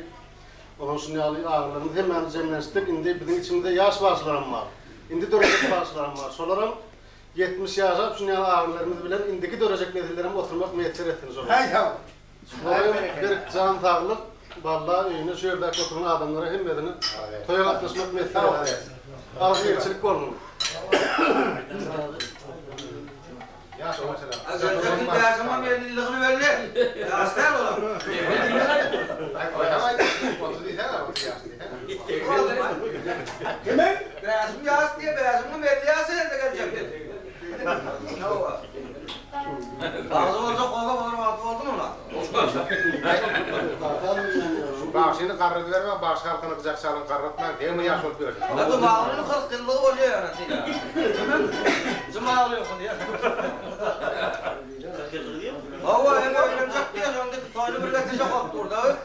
Onun şunu yani ağırlarımız hemen cemleştik. Şimdi bizim içimizde yaş başlarım var. Indi dörecek başlarım var. Solarım 70 yaşa şunu yani ağırlarımız bilen indiki dörecek nesillerime oturmak müyesser ettiniz onu. Hay sağ ol. Bir can sağlık, vallahi öyüne şu yerdeki oturan adamlara hemmedini toya katlaşmak müyesser ettiniz. Ağzı elçilik olun. Yaş o mesela. Az önceki dersimin belirliğini verdi. Aslan oğlum. Kimin? Dersim yaz diye dersimin belli yazı nerede gelecek dedi. Ne o? Ağzı olsa kola olur, altı oldu mu lan? Bağışını karrı verme, bağış halkını kızacak çalın karratma, değil mi yaş olup verecek? Ne bu mağlunun 40 yıllığı oluyor yani. Zıma alıyorsun diye. Hava hem öğrenecek diye sonra toyunu bir getirecek oldu orada.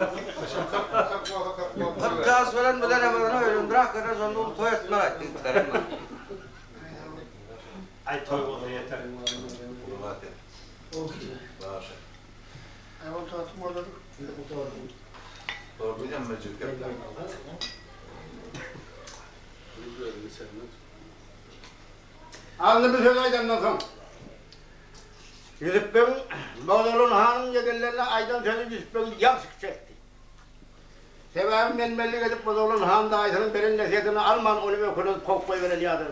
40 yaz veren bilen hemen öğrendir. Hakikaten sonra onu toy etmen ettin. Ay toy oldu yeter. Bağış. Hayvan tahtım orada dur. Doğru bir emmecik yaptı. Ağzını bir söz aydandan son. Yüzük ben, Bağdal'ın hanım yedirlerine aydan sözü Yüzük ben yaksık çekti. Sebebim ben belli edip Bağdal'ın hanım da Aydan'ın benim nesiyetini alman onu ve kulu kokmayı veren yadır.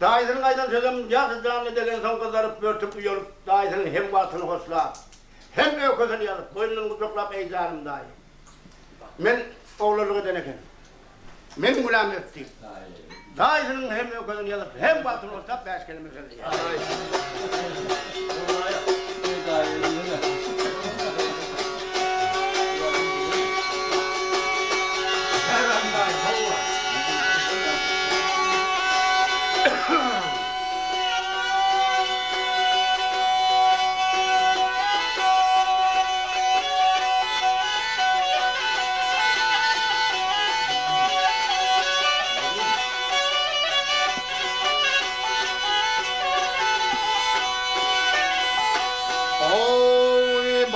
Dağıtının aydan sözüm yaksıcağını degen son kızarıp börtüp uyurup dağıtının hem batını hosla hem öközünü yalıp boynunu kucaklap ecdanım dahi. Men oğluluğu deneken. Men gulam öptüm. Dağıtının hem öközünü yalıp hem batını hosla beş kelimesini yalıp.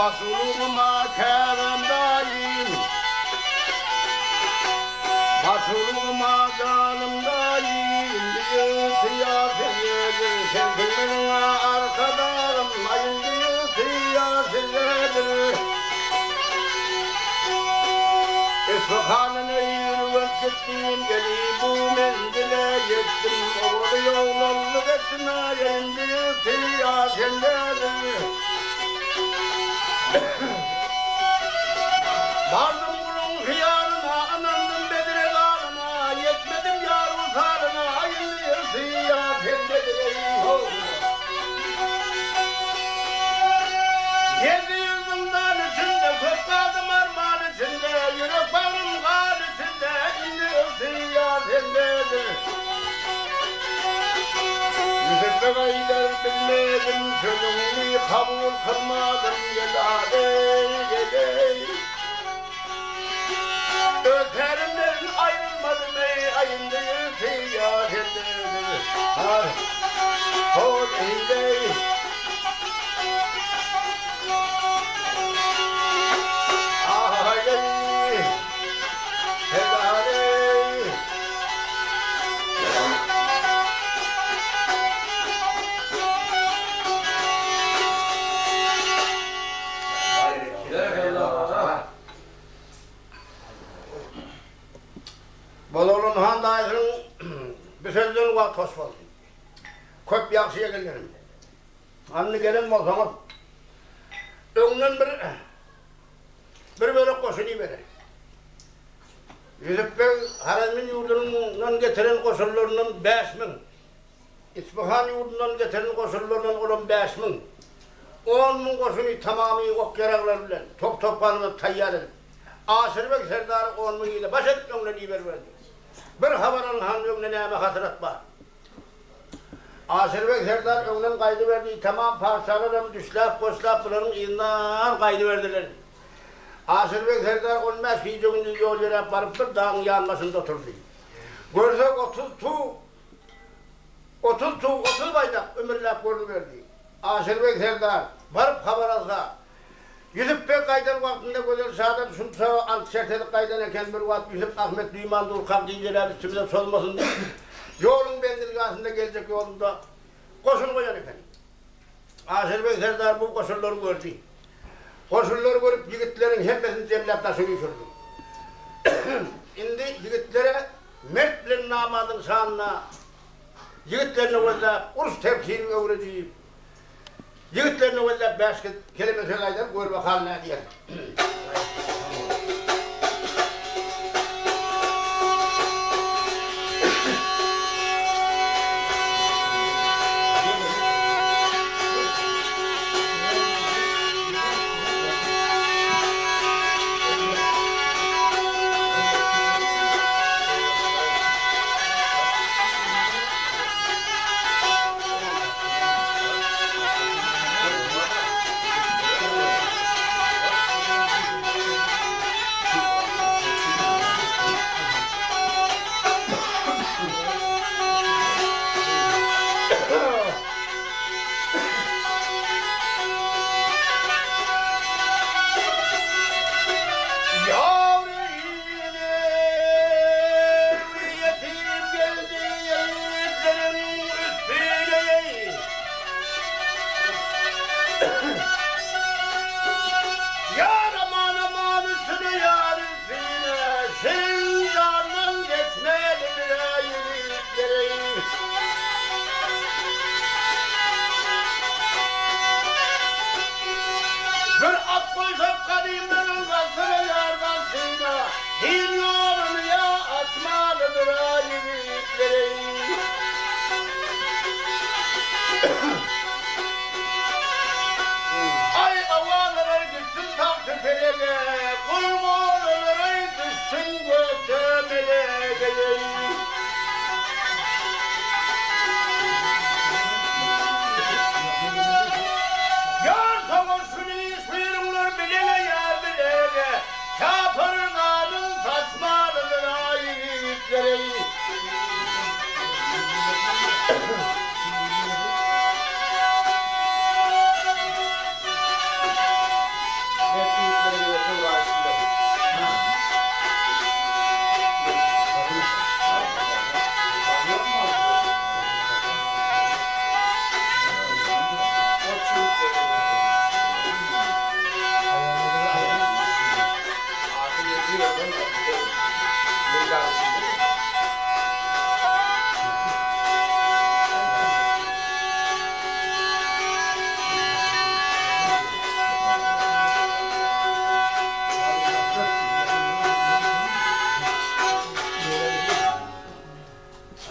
Basuluma keremdayım Basuluma canımdayım Diyor siyasetlidir Sevgilimin arkadarım Ayın diyor siyasetlidir İsfahan'ına yürüyüp gittim Gelip bu menzile yettim Oğlu yollallık ettim Ayın diyor siyasetlidir Vardım bunun hıyarına, anandım Bedir'e karına, yetmedim yar uzarına, ayılıyor siyasettedir Yedi yüzümden içinde, kök kaldım armağan içinde, yürek bağrım kan içinde, iniyor siyasettedir Yüzükle kayder bilmedim, sözümü kabul kılmadım, Öterimden ayrılmadım ey ayındayım siyasetlerim Hor eyley Ahayey Hedarey Bololun handayının bir sözden var toş var. Köp yaksıya gelirim. Anne gelin olsanız önünden bir böyle koşunu verir. Yüzüp Bey Harazmin yurdundan getiren koşullarının 5.000. İsfahan yurdundan getiren koşullarının olan 5.000. 10.000 koşunu tamamı ok yaraklarıyla top toplanıp tayyar edip. Asırbek Serdar 10.000 ile baş edip önüne liber verdi. Bir havanın hangi önüne neyme hatırat var. Asırbek Serdar önüne kaydı verdi. Tamam parçalarım, düşlap, koşlap bunların iğinden kaydı verdiler. Asırbek Serdar olmaz ki yiyeceğini yol yere varıp bir dağın yanmasında oturdu. Görsek 30 baydak ömürlap gördü verdi. Asırbek Serdar varıp haber alsa Yüzüp Bey kaydan vaktinde güzel sağdan şumsa antişertelik kaydan eken bir vakit Yüzüp Ahmet Duyman Durkam diyeceler üstümüze solmasın diye. Yolun bendirgasında gelecek yolunda koşul koyan efendim. Asırbek Serdar bu koşulları gördü. Koşulları görüp yigitlerin hepsini cemlapta sürüyordu. Şimdi yigitlere mertlerin namadın sağına yigitlerine valla urs tepsini öğretiyip Yigitlerine valla 5 kelime söyleyler, gör bakalım ne diyelim.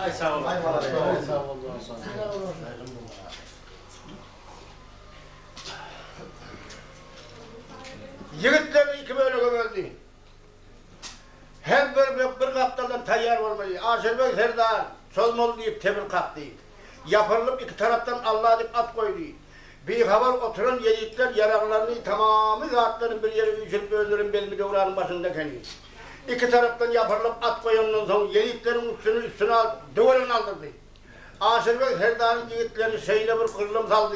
Ay sağ olun. Yigitler iki böyle gömüldü. Hem bir kaptaldan tayyar olmayı. Aşırbek Serdar sozmalı deyip temir kalktı. Yapırılıp iki taraftan Allah deyip at koydu. Bir haber oturan yiğitler yararlarını tamamı zatların bir yere üçülüp öldürün belmi doğranın başındakini. İki taraftan yapırılıp at koyandan sonra yiğitlerin üstüne duvarını aldırdı. Aşırbek Serdar'ın yiğitlerini şeyle bir kırılım saldı.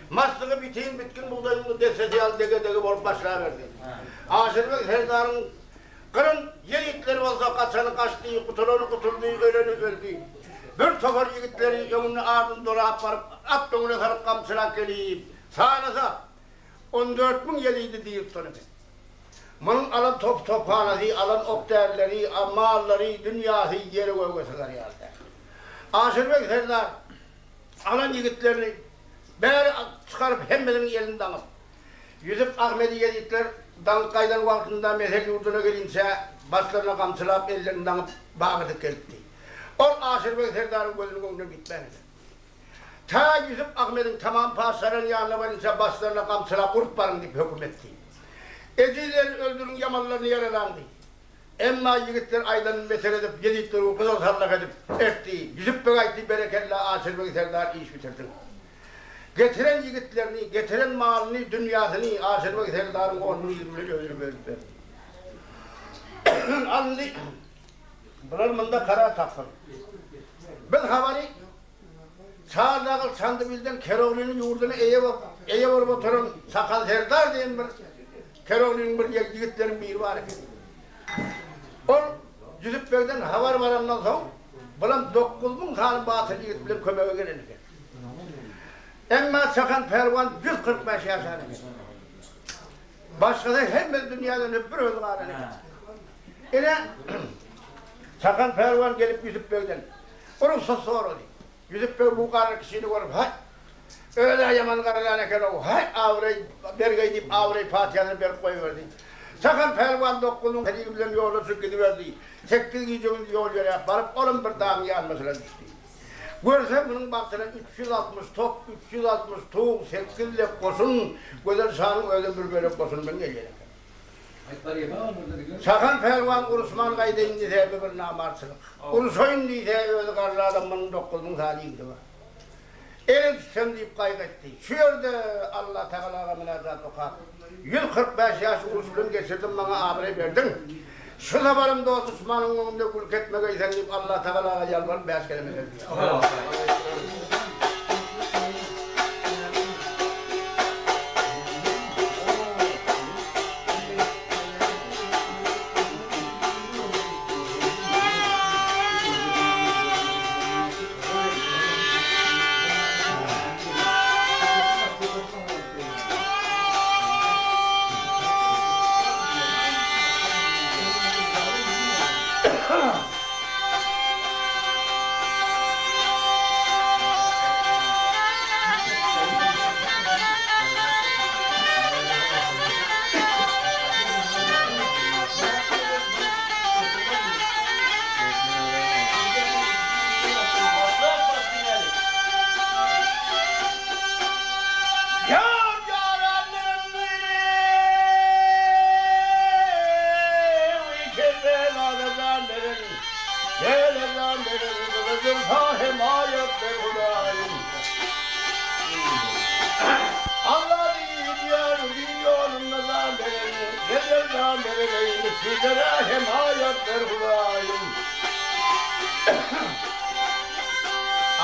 Maslığı bitiğin bitkin buğdayını desesi al dege olup başlayıverdi. Aşırbek Serdar'ın kırın yiğitleri olsa kaçanı kaçtı, kutulanı kutuldu, öleni öldü. Bir topar yiğitleri önünü ardın doğru aparıp, at önüne sarıp kamçırak gelip, sağınıza 14.000 geliydi deyip tanıdı. Bunun alan tophanası, alan ok değerleri, malları, dünyası yeri koygusalar yerde. Aşırbek Serdar alan yiğitlerini beri çıkarıp hemmenin elinden alıp, Yusuf Ahmet'i yiğitler Dankay'dan vaktinde mesel yurduna gelince başlarına kamçılap ellerinden bağıtıp geldi. O Aşırbek Serdar'ın gözünün önüne gitmedi. Ta Yusuf Ahmet'in tamam pasların yanına varınca başlarına kamçılap vurup varın deyip hüküm etti. Ecilerin öldürün yamanlarını yaralandı. Emma yiğitler aydanın beter edip yedikleri kızıl sallak edip ertti. Yusuf Bey'aydı berekelle Aşırbek Serdar iş bitirdi. Getiren yiğitlerini, getiren malını, dünyasını Aşırbek Serdar'ın 10-20'lik öldürüp öldürdü. Anlı, bularımında karar taksın. Biz havali, Çağırdağıl Çandıbil'den Keroğlu'nun yurdunu eye vurup oturan Sakal Serdar diyen bir Keroğlu'nun bir yiğitlerin bir var. O Yusuf Bey'den havar varandan sonra bulan 9.000 tane batıl yiğit bilen kömeğe gelenir. Emma Çakan Pervan 145 yaşar. Başka da hemen dünyadan öpür öldü var. Yine Çakan Pervan gelip Yusuf Bey'den onun sosu oldu. Yusuf Bey bu karı kişini görüp hay öyle yaman karılarına kadar o hay avrayı bergay deyip avrayı Fatiha'nı bir koyuverdi. Çakan Pervan 9'un hediye bilen yolu sürküdüverdi. 8 gecenin yol yere varıp onun bir dağın yanmasına düştü. Görse bunun baktığına 360 top, 360 tuğ, 8'le koşun, güzel şanın öyle bir böyle koşun ben geliyorum. Çakan Pervan Urusman Gaydın diye bir namarsılık. Urusoyun diye öyle karlı adamın 9'un saliydi var. Elin tutsam deyip kaybetti. Şu yerde Allah Teala'ya münazat okar. 145 yaş Uruslu'nu geçirdim bana abire verdin. Şu zamanımda Osman'ın önünde gülk etmeyeysen deyip Allah Teala'ya yalvarıp 5 kelime verdi. Allah diyor yolunda zanderin, gelir zanderin, sizlere himayetler Hudayım.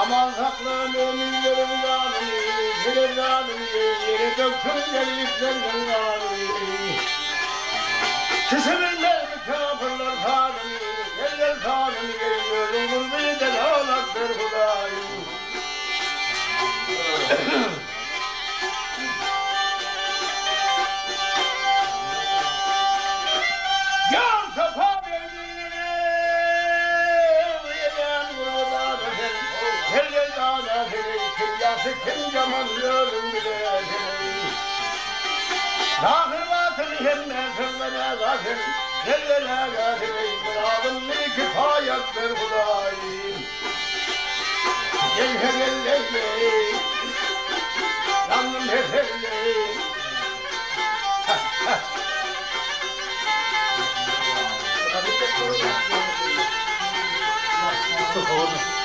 Aman saklı müminlerin zanını, gelir zanını, yere döktün geliplerden zanını. Kişiminler kâfırlar halini, eller halini görüyorum, gurbiden ağlattır Hudayım. Yan safa verdiğine, yeden burada dedim, eller dağda dedim, kim yası kim yaman gördüm bile dedim. Dağır batın hemme sırrına gafir, yerlere gafir, muradım ne kifayettır Hudayım. Gel gel leyley, yandım heferley. Oldu.